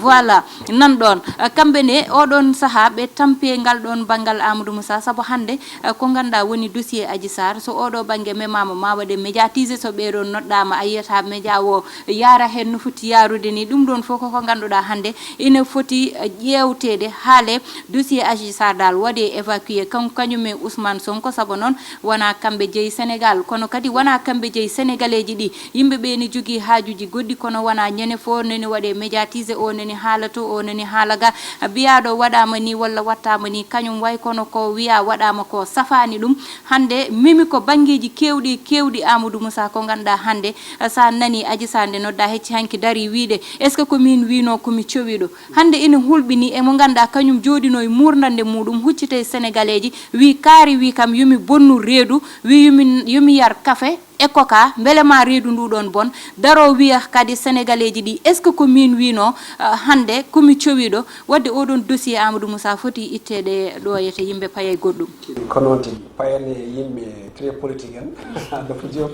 voilà nan ɗon kamɓene oɗon saaha ɓe tampe ngal ɗon banggal Amadou Moussa saabu hande ko ganduɗa woni dossier Adji Sarr so oɗo banggue memama ma waɗe médiatisé so ɓeɗo noddama a yiyata média o yara hen no foti yarude ni ɗum ɗon fof koko ganduɗa hande ina foti ƴewtede haale dossier Adji Sarr dal waɗe évacué kañum e Ousmane Sonko saabu noon wona kamɓe jeeyi Sénégal kono kadi wona kamɓe jeeyi sénégalais ji ɗi yimɓeɓe ne jogui haajuji goɗɗi kono wona ñande fo nani waɗe médiatisé o nani haala to o nani haala ga biyaɗo waɗama ni walla wattama ni kañum way kono ko wiya waɗama ko safani ɗum hande mimi ko banggueji kewɗi Amadou Moussa ko ganduɗa hande sa nani Adji Sarr nde nodda hecci hanki dari wiide est ce que komin wino komi cowiɗo hande ina hulɓini emo ganduɗa kañum joɗino e murdande muɗum huccite sénégalais ji wi kaari wi kam yomi bonnu reedu wi yomi yar café ekoka mbele ma reedu ndu don bon daro wiya kadi sénégalais ji di est ce que ko min wino hande komi ciowido wadde odon dossier Amadou Moussa foti ittede do yete yimbe payay goddum ko non tigi payane yimbe très politique en dafa job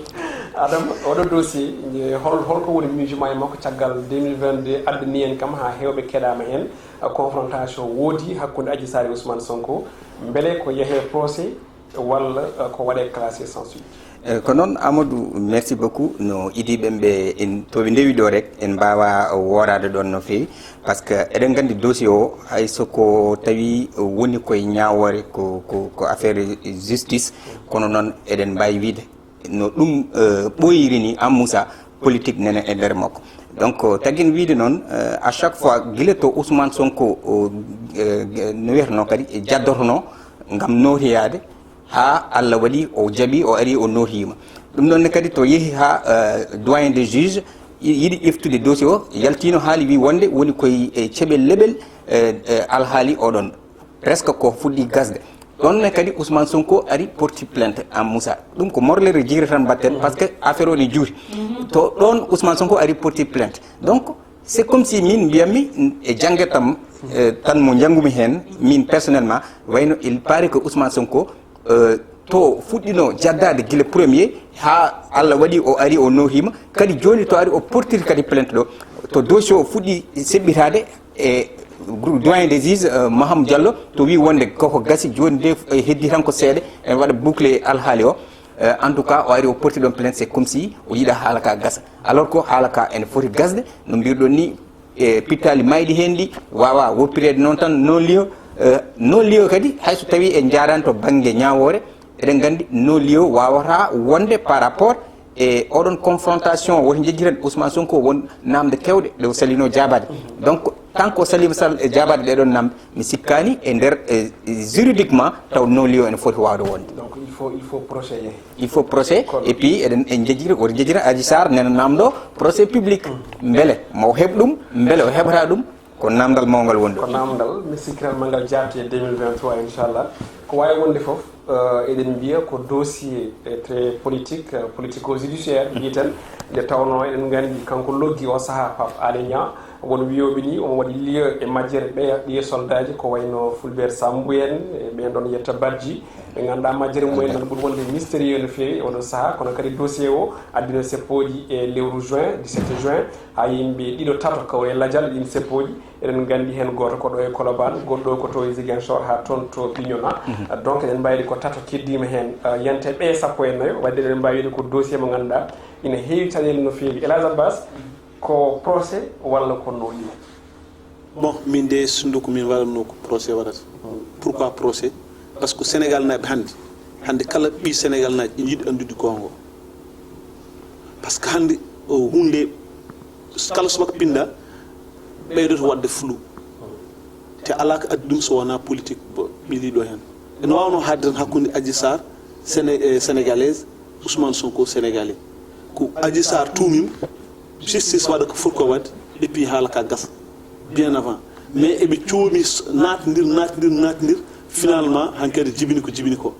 adam odo dossier hol ko woni musulman e makko caggal 2022 adni en kam ha hewbe kedama hen confrontation wodi hakkunde Adji Sarr Ousmane Sonko mbele ko yehe procès walla ko wade classé sans suite ko noon Amadou merci beaucoup no idiɓe ɓe en to ɓe ndewi ɗo rek en mbawa worade ɗon no fewi par ce que eɗen gandi dossier o hay soko tawi woni koye ñawore ko affaire justice kono noon eɗen mbawi wiide no ɗum ɓoyiri ni an Moussa politique nene e nder makko donc taguin wiide noon à chaque fois guila to Ousmane Sonko no wiyatano kadi jaddotono gam notoyade ha Allah waɗi o jaaɓi o ari o notima ɗum ɗonne kadi to yeehi ha doyen des juges yiɗi ƴeftude dossier o yaltino haali wi wonde woni koye ceɓel leɓel alhaali oɗon presque ko fuɗɗi gasde ɗonne kadi Ousmane Sonko ari porti plainte en Moussa ɗum ko morlere jigra tan mbatten par ce que affaire o ne juuri to ɗon Ousmane Sonko ari porti plainte donc c'est comme si min mbiyatmi e janggetam tan mo janggumi hen min personnellement wayno il paraît que Ousmane Sonko to fuɗɗino jaddade guila premier ha Allah waɗi o ari o nohima kadi joni to ari o portiri kadi plainte ɗo to dossier o fuɗɗi seɓɓitade e doyen des juges Maham Diallo to wi wonde koko gasi joni nde heddi tan ko seeɗa en waɗa bouclé alhaali o en tout cas o ari o porti ɗon plainte c'est comme si o yiɗa haala ka gasa alors que haala ka ene foti gasde no mbirɗon ni e pittali mayɗi hen ɗi wawa woppirede noon tan non lieu kadi hayso tawi en jarani to banggue ñawore eɗen gandi non lieu wawata wonde par rapport e oɗon confrontation woti jejjiren Ousmane Sonko won namde kewɗe ɗe salino jabade donc tant que o salima jabade ɗeɗon namde mi sikkani e nder juridiquement taw non lieu ene foti wawde wonde donc il faut procès il faut procès et puis eɗen en jejjiri woto jejjira Adji Sarr nena namdo procès public beele mo heɓ ɗum beele o heɓata ɗum ko namdal mawgal wonde ko namdal mi sikkiran mangal jaabti e 2023 inchallah ko wawi wonde foof eɗen mbiya ko dossier très politique politico judiciaire mbiten nde tawno eɗen gandi kanko loggi o saaha Pape Alé Niang won wiyoɓe ni omo waɗi lieu e majjere ɓe soldat ji ko wayno Fulbert Sambou en ɓen ɗon yetta badji ɓe ganduɗa majjere mumen nan ɓuuri wonde mystérieux no fewi oɗon saaha kono kadi dossier o addino seppoji e lewru juin 17 juin ha yimɓe ɗiɗo tato kaw e ladial ɗin seppoji eɗen gandi hen goto ko ɗo e Colobane goɗɗo ko to e Ziguinchor ha toon to Bignona donc eɗen mbawiɗe ko tato keddima hen yante ɓe sappo e nayo wadde eɗen mbawiɗe ko dossier mo ganduɗa ina heewi tañede no fewi Elhadj Abbas ko procès walla ko non lieu bon min de sunduko min waɗatno ko procès waɗata pourquoi procès par ce que Sénégal naɓe hande kala ɓi Sénégal naji ina yiiɗi andude gonga par ce que hande hunde kala subaka pinda ɓeydoto wadde flou te ala ko addi ɗum so wona politique ɓiliɗo hen ene wawno hadde tan hakkude Adji Sarr sénégalaise Ousmane Sonko sénégalais ko Adji Sarr tumima justice waɗa ko foti ko wadde et puis haala ka gasa bien avant mais eɓe coomi natnodir finalement hankkadi jibini ko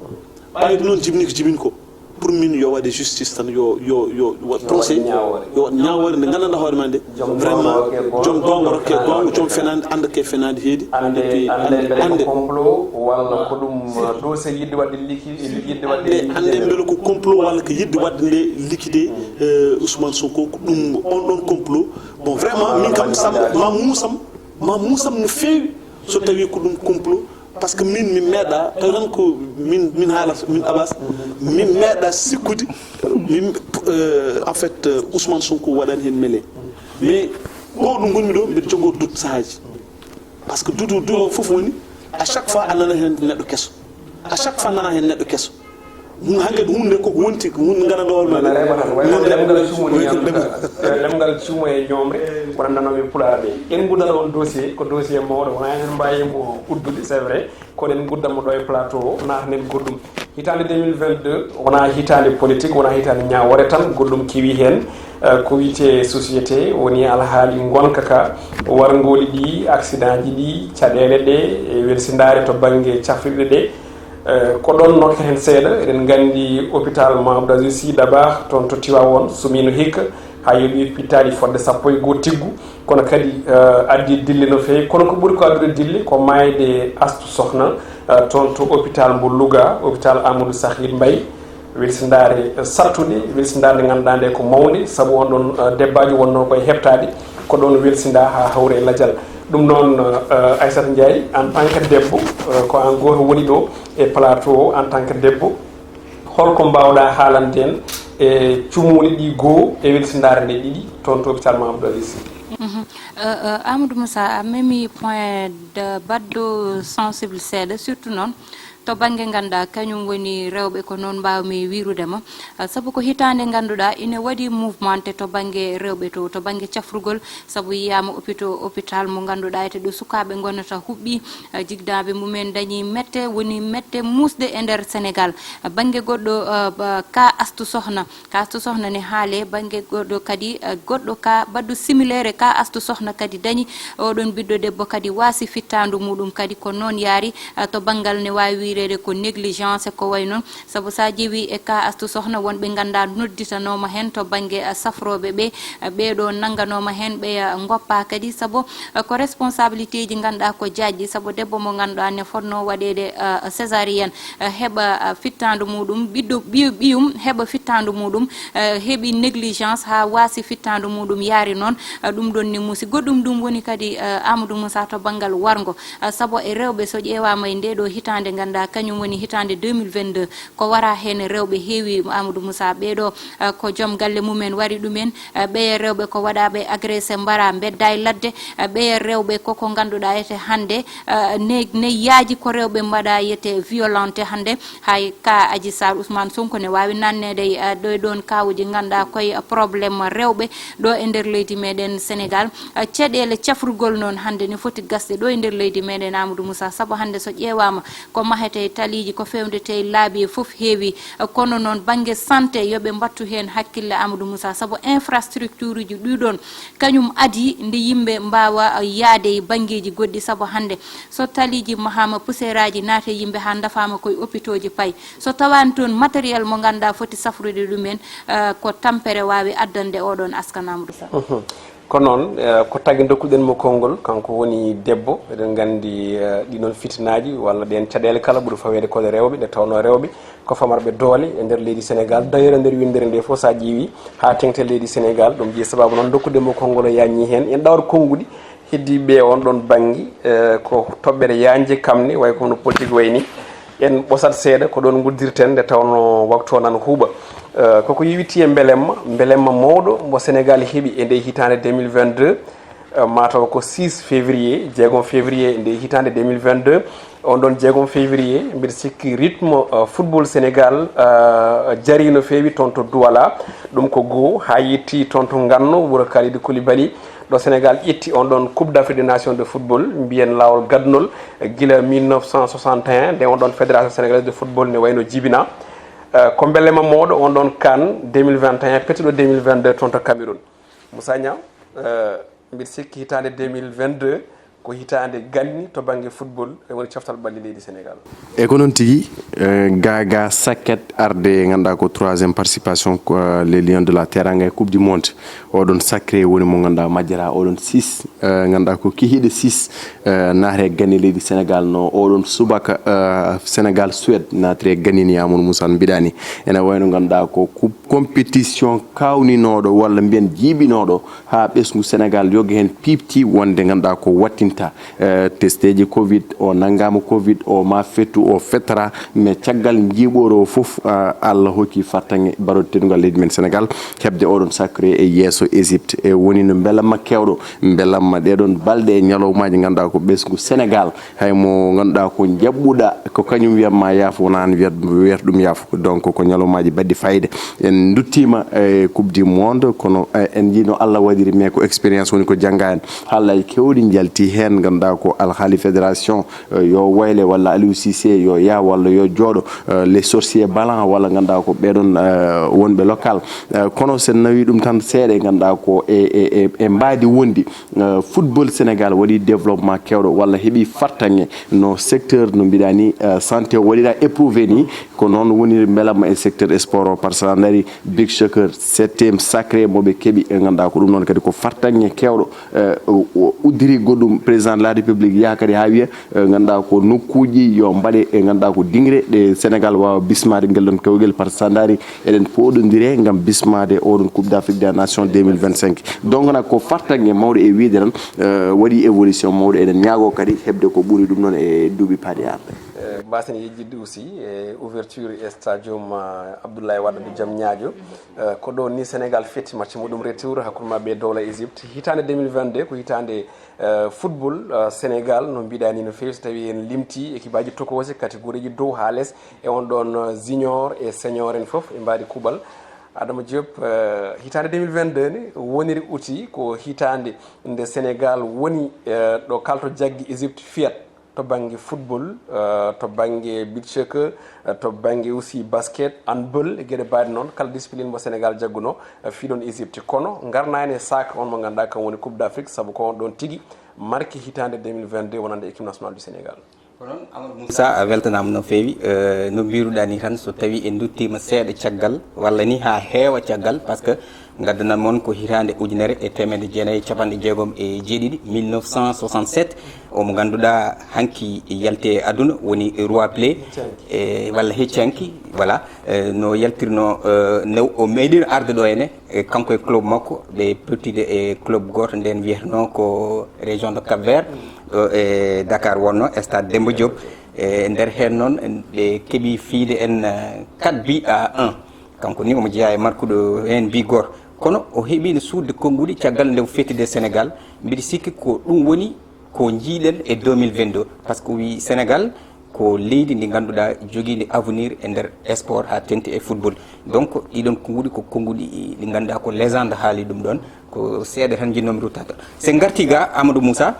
ɓayde noon jibini ko pour min yo waɗe justice tan yo waɗ procès yo waɗ ñawore nde gandanɗa hoore ma nde vraiment joom gonga rokke gonga joom fenade anda ke fenade heedi ande complot walla ko ɗum dossier yidde wadde ande beele ko complot walla ko yidde wadde nde liquidé Ousmane Sonko ko ɗum on ɗon complot bon vraiment min kam ma muusam no feewi so tawi ko ɗum complot par ce que min mi meeɗa taw tan ko min haala min Abbas min meeɗa sikkude en fait Ousmane Sonko waɗani hen mêlé mais ko ɗum gonmi ɗo mbiɗa jogoo doute sahaji par ce que doute o fof woni à chaque fois a nana hen neɗɗo kesso à chaque fois nana hen neɗɗo kesso hankkadi hunde koko wonti ko hunde gandanɗo hoore lemgal cuumo e ñomre wona nanoɓe pulaar ɓe en guddata on dossier ko dossier mawɗo wona hen mbawimo uddude c'est vrai kono en guddanmo ɗo e plateau o natanen goɗɗum hitande 2022 wona hitande politique wona hitande ñawore tan goɗɗum kiwi hen ko wiyete société woni alhaali gonka ka wargoli ɗi accident ji ɗi caɗele ɗe e welsindare to banggue cafrirɗe ɗe ko ɗon nokkata hen seeɗa eɗen gandi hôpital Mamadou Aziz Sy Dabakh toon to Tivaouane sumino hikka ha yoɓi pittaji fodde 11 tiggu kono kadi addi dille no fewi kono ko ɓuuri ko addude dille ko mayde Astou Sokhna toon to hôpital mbo Louga hôpital Amadou Sakhir Mbaye welsindaare sattude welsindaare nde ganduɗa nde ko mawde saabu on ɗon debbaji wonno koye heɓtade ko ɗon welsinda ha hawre e ladial ɗum noon Aissata Ndiaye en tant que debbo ko an goto woni ɗo e plateau en tant que debbo holko mbawɗa haalande en e cumuɗi ɗi goho e welsindaare nde ɗiɗi toon to hôpital Mamadou Aziz Amadou Moussa a memi point de baddo sensible seeɗa surtout noon to bange ganda kañum woni rewɓe ko noon mbawmi wirudema saabu ko hitande ganduɗa ine waɗi mouvementé to bange rewɓe to bange cafrugol saabu yiyama hôpital mo ganduɗa ete ɗo sukaɓe gonata huɓɓi jigdaɓe mumen dañi mette woni mette musde e nder Sénégal bange goɗɗo ka Astou Sokhna ne haale bange goɗɗo kadi goɗɗo ka baddu similaire ka Astou Sokhna kadi dañi oɗon ɓiɗɗo debbo kadi wasi fittandu muɗum kadi ko noon yaari to bangal ne wawi wirede ko négligence ko way non sabu sa jeewi e ka Astou Sokhna wonɓe ganda nodditanoma hen to banggue safroɓe ɓe ɓeɗo nanganoma hen ɓe goppa kadi saabu ko responsabilité ji ganduɗa ko jaajji saabu debbo mo ganduɗa ne fonno waɗede césarienne heɓa fittandu muɗum ɓiɗɗo ɓiyum heɓa fittandu muɗum heeɓi négligence ha wasi fittandu muɗum yaari noon ɗum ɗon ni musi goɗɗum ɗum woni kadi Amadou Moussa to banggal wargo saabu e rewɓe so ƴeewama e ndeɗo hitande ganda kañum woni hitande 2022 ko wara hen rewɓe heewi Amadou Moussa ɓeɗo ko joom galle mumen wari ɗumen ɓeye rewɓe ko waɗaɓe agressé mbara bedda e ladde ɓeye rewɓe koko ganduɗa ete hande ne yaaji ko rewɓe mbaɗa yete violenté hande hay ka Adji Sarr Ousmane Sonko ne wawi nannede ɗo ɗon kawuji ganduɗa koye probléme rewɓe ɗo e nder leydi meɗen Sénégal caɗele cafrugol noon hande ne foti gasde ɗo e nder leydi meɗen Amadou Moussa saabu hande so ƴeewama ko mahete taliji ko fewndete laabi foof heewi kono noon banggue santé yoɓe mbattu hen hakkille Amadou Moussa saabu infrastructure uji ɗiɗon kañum adi nde yimɓe mbawa yaade e banggueji goɗɗi saabu hande so taliji mahama poussiére aji naate yimɓe ha dafama koye hôpitaux ji payi so tawani toon matériel mo ganduɗa foti safrude ɗumen ko tampere wawi addande oɗon askan Amadou Sa ko noon ko tagui dokkuɗen mo konngol kanko woni debbo eɗen gandi ɗinon fitinaji walla ɗen caɗele kala ɓuuri fawede kode rewɓe nde tawno rewɓe ko famarɓe doole e nder leydi Sénégal d'ailleurs e nder windere nde fof sa ƴeewi ha tengte leydi Sénégal ɗum ƴi sababu noon dokkuɗen mo konngol o yanñi hen en ɗawat konnguɗi heddiɓe on ɗon banggue ko toɓɓere yanje kamne way kono politique wayni en ɓosat seeɗa ko ɗon guddirten nde tawno waktu o nan huuɓa koko yewiti e belemma mawɗo mo Sénégal heeɓi e nde hitande 2022 mataw ko 6 février 6 février nde hitande 2022 on ɗon 6 février mbiɗa sikki rythme football Sénégal jari no fewi toon to Douala ɗum ko goho ha yetti toon to Ganno wuuro Kalidou Koulibaly ɗo Sénégal ƴetti on ɗon coupe d'Afrique des nations de football mbiyen lawol gadnol guila 1961 nde on ɗon fédération sénégalaise de football ne wayno jibina ko belema mawɗo on ɗon CAN 2021 pettuɗo 2022 toon to Cameroun Moussa Niang mbiɗa sikki hitande 2022 ko hitande ganni to banggue football e woni coftal balli leydi Sénégal e ko noon tigui gaga sakket arde ganduɗa ko 3e participation les lions de la teranga e coupe du monde oɗon sacré woni mo ganduɗa majjara oɗon 6 ganduɗa ko kihiɗe 6 naate ganni leydi Sénégal no oɗon subaka Sénégal Suède naatire gannini Amadou Moussa mbiɗani ene wayno ganduɗa ko compétition kawninoɗo walla mbiyen jiibinoɗo ha ɓesgu Sénégal yogi hen pipti wonde ganduɗa ko wattinta testeji covid o nangama covid o ma fettu o fettara mais caggal jiiɓoro foof Allah hokki fattange baroɗe teddugal leydi men Sénégal hebde oɗon sacré e yesso Égypte e woni no belamma kewɗo belamma ɗeɗon balɗe e ñalawmaji ganduɗa ko ɓesgu Sénégal haymo ganduɗa ko jabɓuɗa ko kañum wiyatma yaafo wonani wiyata ɗum yaafo donc ko ñalawmaji badɗi fayida en duttima e coupe du monde kono en jiino Allah waɗiri mais ko expérience woni ko jangga en haallaji kewɗi jalti hen hen ganda ko Al Khali Fédération yo wayle walla Aliou Cissé yo ya walla yo jooɗo les sorciers blancs walla ganda ko ɓeɗon wonɓe local kono sen nawi ɗum tan seeɗa ganda ko e mbadi wondi football Sénégal waɗi développement kewɗo walla heeɓi fartange no secteur no mbiɗa ni santé waɗira éprouvé ni ko noon woni belamma e secteur sport o par ce que nari big shocker 7e sacré moɓe keeɓi e ganda ko ɗum noon kadi ko fartange kewɗo uddiri goɗɗum président de la république yakari ha wiya ganda ko nokkuji yo mbaɗe e ganda ko dingre ɗe Sénégal wawa bismade ngel ɗon kewguel par ce que dari eɗen poɗodire gam bismade oɗon coupe d'Afrique des nations 2025 donc nak ko fartange mawɗo e wiide tan waɗi évolution mawɗo eɗen ñaago kadi hebde ko ɓuuri ɗum noon e duuɓi paadi arde mbasen yejjidde aussi e ouverture e stadium Abdoulaye Wade de Diamniadio ko ɗo ni Sénégal fetti match muɗum retour hakkude mabɓe dowla Égypte hitande 2022 ko hitande football Sénégal no mbiɗa ni no fewi so tawi en limti équipe aji tokoje catégorie ji dow ha less e on ɗon junior et senior en foof e mbaɗi kuuɓal Adama Diop hitande 2022 ni woniri outil ko hitande nde Sénégal woni ɗo kalto jaggi Égypte fiyat to bangue football to bangue beach soccer to bangue aussi basket handball e gueɗe mbaɗe noon kala discipline mo Sénégal jagguno fiɗon Égypte kono garnani e sac on mo ganduɗa kam woni coupe d'Afrique saabu ko on ɗon tigui marque hitande 2022 wonande équipe nationale du Sénégal kono Amadou Moussa a weltanama no feewi no mbiruɗa ni tan so tawi en duttima seeɗa caggal walla ni ha heewa caggal par ce que gaddanan moon ko hitande ujunere e temedde jeenayyi capanɗe jeegom e jeeɗiɗi 1967 omo ganduɗa hanki yalte aduna woni roi play e walla heccanki voilà no yaltirno new o meeɗino arde ɗo henne e kanko e club makko ɓe pettude e club goto nden wiyatno ko région de Cap Vert ɗo e Dakar wonno stade Demba Diop e nder hen noon ɓe keeɓi fiide en 4 buts à 1 kanko ni omo jeeya e markuɗo hen mbi goto kono o heeɓino suudde konnguɗi caggal nde fettide Sénégal mbiɗa sikki ko ɗum woni ko jiiɗen e 2022 par ce que wi Sénégal ko leydi ndi ganduɗa joguide avenir e nder sport ha tenti e football donc ɗiɗon konnguɗi ko konnguɗi ɗi ganduɗa ko légende haali ɗum ɗon ko seeɗa tan jinnomi ruttata se garti ga Amadou Moussa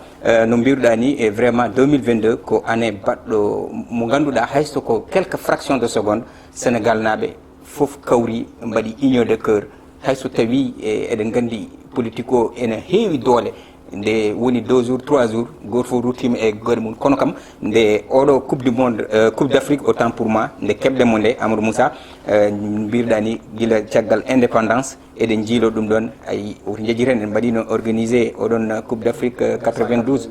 no mbiruɗa ni e vraiment 2022 ko année baɗɗo mo ganduɗa hayso ko quelques fractions de seconde Sénégal naɓe foof kawri mbaɗi union de cœur hayso tawi eɗen gandi politique o ene heewi doole nde woni 2 jours 3 jours goto fof ruttima e goɗe mum kono kam nde oɗo coupe du monde coupe d'Afrique autant pour moi nde keɓɗenmo nde Amadou Moussa mbirɗa ni guila caggal indépendance eɗen jiilo ɗum ɗon ay woto jeejiren en mbaɗino organisé oɗon coupe d'Afrique 92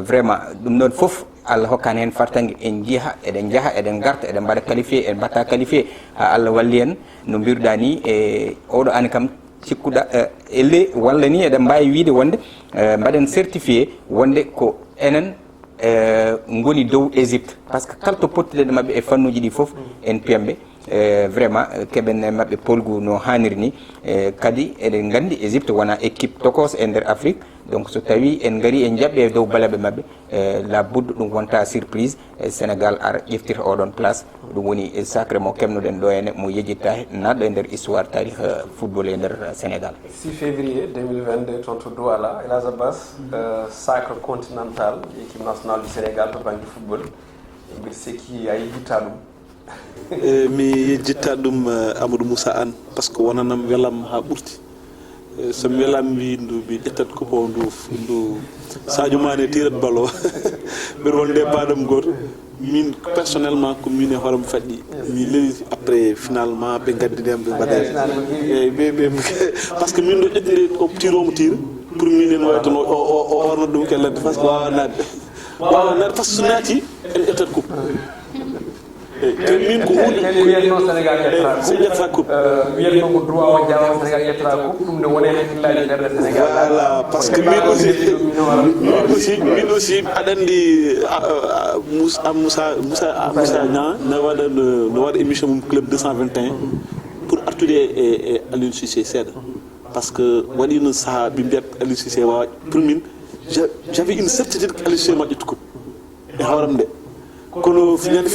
vraiment ɗum ɗon foof Allah hokkani hen fartangue en jiiha eɗen jaaha eɗen garta eɗen mbaɗa qualifié en mbatta qualifié ha Allah walli en no mbirɗa ni e oɗo année kam cikkuɗa elle walla ni eɗen mbawi wiide wonde mbaɗen certifié wonde ko enen goni dow Égypte par ce que kala to pottuɗeɗe mabɓe e fannuji ɗi foof en piyamɓe vraiment keɓen mabɓe polgu no hanniri ni kadi eɗen gandi Égypte wona équipe tokos e nder Afrique donc so tawi en gari en jaɓɓe e dow balaɓe mabɓe la budde ɗum wonta surprise e Sénégal ara ƴeftita oɗon place ɗum woni sacré mo kemnoɗen ɗo henne mo yejjitta naɗɗo e nder histoire tarih football e nder Sénégal 6 février 2022 toon to Douala El Hadj Abbas sacre continental équipe nationale du Sénégal to banggue football mbiɗa sikki a yejjitta ɗum mi yejjitta ɗum Amadou Moussa Anne par ce que wonanam welam ha ɓurti somi welama wi mi ƴettat coupe ndu Sadio Mané tirat ball o mbeɗa wonde baɗam goto min personnellement ko min e hoorema faɗɗi mi lewi après finalement ɓe gaddidem ɓe mbaɗa par ce que min ɗo ƴettide o tiromo tira pour minen wawi toon o ornat ɗum kellante par ce que wawa nadde par ce que so naati en ƴettat coupe min ko wiyatno Sénégal ƴettata so ƴettata coupe wiyatno ko droit o jawa Sénégal ƴettata coupe ɗum ne wone hakkillaji nder Sénégal voilà parce que min aussi aɗa andi Moussa Niang no waɗa émission mum club 221 pour artude e Aliou Cissé seeɗa par ce que waɗino saaha ɓe mbiyat Aliou Cissé wawa pour min j'avais une certitude que Aliou Cissé ma ƴettu coupe e hawram nde kono ñande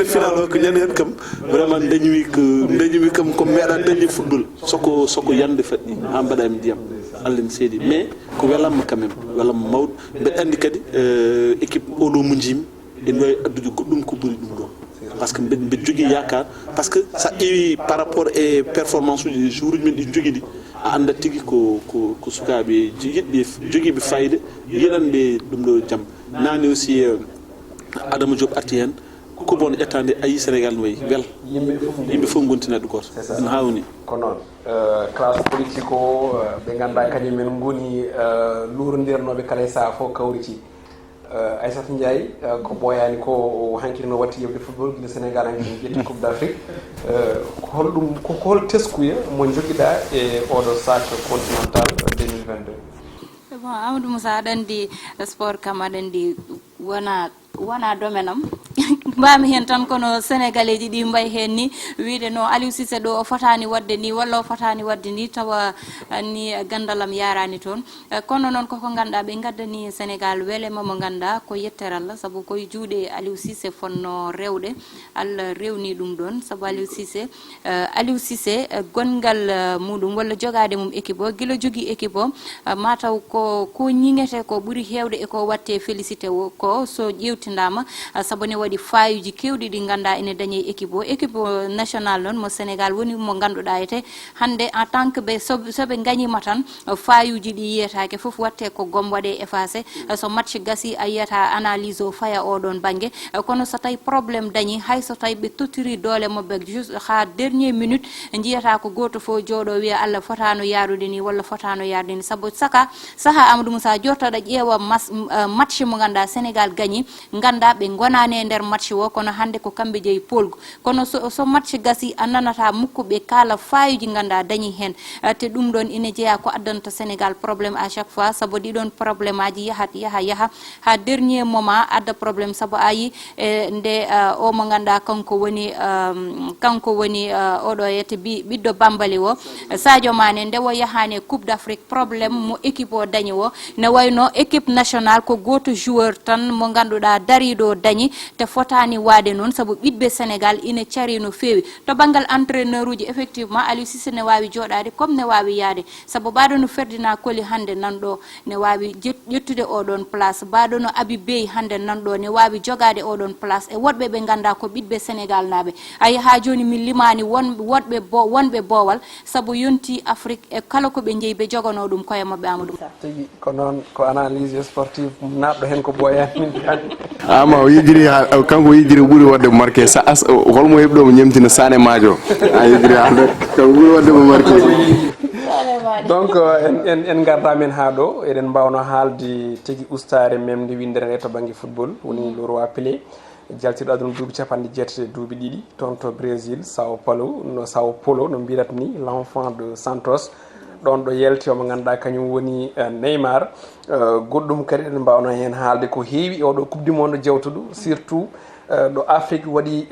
final o ko ñande hen kam vraiment dañumi kam ko meeɗa dañde football soko yande faɗɗi ha mbaɗami ndiyam Allah seedi mais ko welam quand même welam mawd be andi kadi équipe oɗo mo jimi en way addude goddum ko buri dum do parce que be jogi yakar parce que ça est par rapport et performance du jour min di jogi di anda tigi ko sukabe yidde jogi be fayde yedande dum do jam nani aussi Adama Diop arti hen ko bon etande ayi Sénégal no way wel yimbe fof gontina du goto en hawni ko non classe politique o be ganda kanyum men ngoni lurondirnobe kala sa fo kawriti Aïssatou Ndiaye ko boyani ko hankirino watti yewde football du Sénégal hanki jetti coupe d'Afrique holdum ko hol teskuya mo jogida e odo sac continental 2022 bon Amadou Moussa dandi sport kam dandi wana domenam mbami hen tan kono sénégalais ji di mbay hen ni wiide no Aliou Cissé do o fotani wadde ni walla o fotani wadde ni tawa ni gandalam yarani ton kono non koko ganda be gaddani Sénégal welema mo ganda ko yetteral sabu koye juuɗe Aliou Cissé fonno rewde Allah rewni ɗum ɗon sabu Aliou Cissé gongal muɗum walla jogade mum équipe o guila jogui équipe o mataw ko ñingete ko ɓuuri hewde e ko watte félicité ko so ƴewtindama sabu ne waɗi fayuji kewɗi ɗi ganda ene dañi équipe national non mo Sénégal woni mo ganduɗa ete hande en tant que ɓe soɓe gañima tan fayuji ɗi yiyetake foof watte ko gom waɗe effacé so match gasi a yiyata analyse o faya oɗon banggue kono so tawi probléme dañi hay so tawi ɓe tottiri doole mabɓe juste ha dernier minute jiyata ko goto fo jooɗo wiya Allah fotano yarude ni walla fotano yarude ni sabu saaha Amadou Moussa jottaɗa ƴeewa match mo ganda Sénégal gañi ganda ɓe gonani e nder match o kono hande ko kamɓe jeeyi polgo kono so match gasi a nanata mukko ɓe kala fayuji ganda dañi hen te ɗum ɗon ina jeeya ko addanta Sénégal probléme à chaque fois sabu ɗiɗon probléme aji yaha ha dernier moment adda probléme sabu ayi nde o mo ganda kanko woni oɗo yette ɓiɗɗo Bambali o Sadio Mané nde o yahani coupe d'Afrique probléme mo équipe o dañi o ne wayno équipe nationale ko goto joueur tan mo ganduɗa dariɗo dañi te fotani wade noon sabu ɓiɓɓe Sénégal ina cari no fewi to banggal entraîneur uji effectivement Aliou Cissé ne wawi joɗade comme ne wawi yaade sabu baɗo no Ferdinand Coly hande nanɗo ne wawi ƴettude oɗon place baɗo no Habib Beye hande nanɗo ne wawi jogade oɗon place e woɗɓe ɓe ganda ko ɓiɓɓe Sénégal naɓe ayi ha joni min limani wonɓe boowal sabu yonti Afrique e kala ko ɓe jeeyi ɓe jogano ɗum koye mabɓe Amadou tigi ko noon ko analyse sportive naɗɗo hen ko boyani min ama o yejiri kanko yejiri ɓuuri wadde mo marqué holmo heɓɗo mo ñemtina Sané Madio a yejiri hande kanko ɓuuri wadde mo marqué donc en garda men ha ɗo eɗen mbawno haalde tigui ustare memde windere to banggue football woni le roi Pelé jaltiɗo aduna duuɓi capanɗe jeetati duuɓi ɗiɗi toon to Brésil Sao Paulo no mbirat ni l'enfant de Santos ɗon ɗo yelti omo ganduɗa kañum woni Neymar goɗɗum kadi eɗen mbawno hen haalde ko heewi oɗo coupe du monde jewtuɗo surtout ɗo Afrique waɗi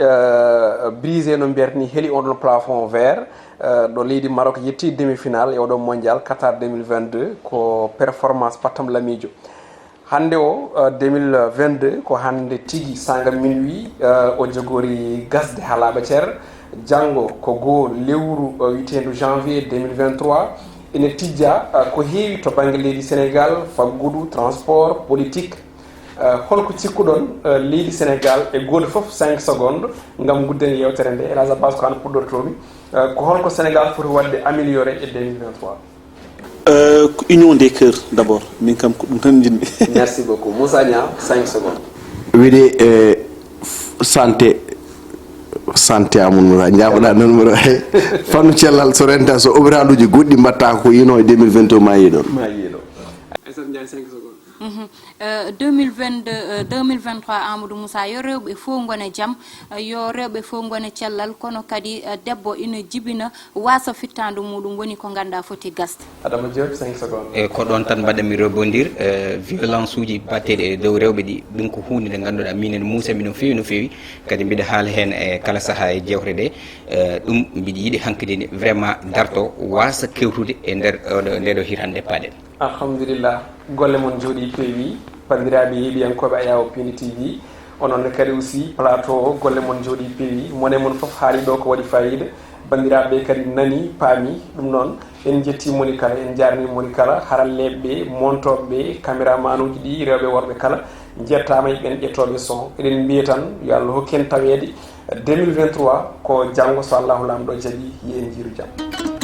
brisé no mbiyata ni heeli on ɗon plafond vert ɗo leydi Maroc yetti demi final e oɗo mondial Qatar 2022 ko performance pattam lamijo hande o 2022 ko hande tigui sanga minuit o jogori gasde ha laaɓa ceer janggo ko goo lewru witendu janvier 2023 ene tijja ko heewi to banggue leydi Sénégal faggudu transport politique holko cikkuɗon leydi Sénégal e goto foof 5 secondes gam gudden yewtere nde elage base ko an puɗɗortomi ko holko Sénégal foti wadde amélioré e 2023 union des cœurs d'abord min kam ko ɗum tan jinmi merci beaucoup Moussa Nia 5 secondes wiide santé amon Moussa jaɓoɗa noon mbiɗo fannu cellal so renta so opéraluji goɗɗi mbatta ko yino e 2022 ma yiɗon Aïssatou Ndiaye 5 secondes 2022 2023 Amadou Moussa yo rewɓe fof gona jaam yo rewɓe fof gona cellal kono kadi debbo ina jibina wasa fittandu muɗum woni ko ganda foti gasde Adama Diop 5 secondes e ko ɗon tan mbaɗami rebondir violence uji batteɗe e dow rewɓe ɗi ɗum ko hunde nde ganduɗa minen muusami no fewi kadi mbiɗa haala hen e kala saaha e jewte ɗe ɗum mbiɗa yiiɗi hankkadine vraiment darto wasa kewtude e nder ndeɗo hitande paaɗen alhamdulillah golle mon jooɗi peewi bandiraɓe heeɓiyankoɓe ayawo Piindi TV onon kadi aussi plateau golle mon jooɗi peewi mone mon foof haali ɗo ko waɗi fayida bandiraɓe kadi nani paami ɗum noon en jetti moni kala en jarni moni kala haralleɓe montoɓe caméraman uji ɗi rewɓe worɓe kala jettama ɓen ƴettoɓe son eɗen mbiya tan yo Allah hokken tawede 2023 ko janggo so Allahu lamɗo jaaɓi yen jiiru jaam.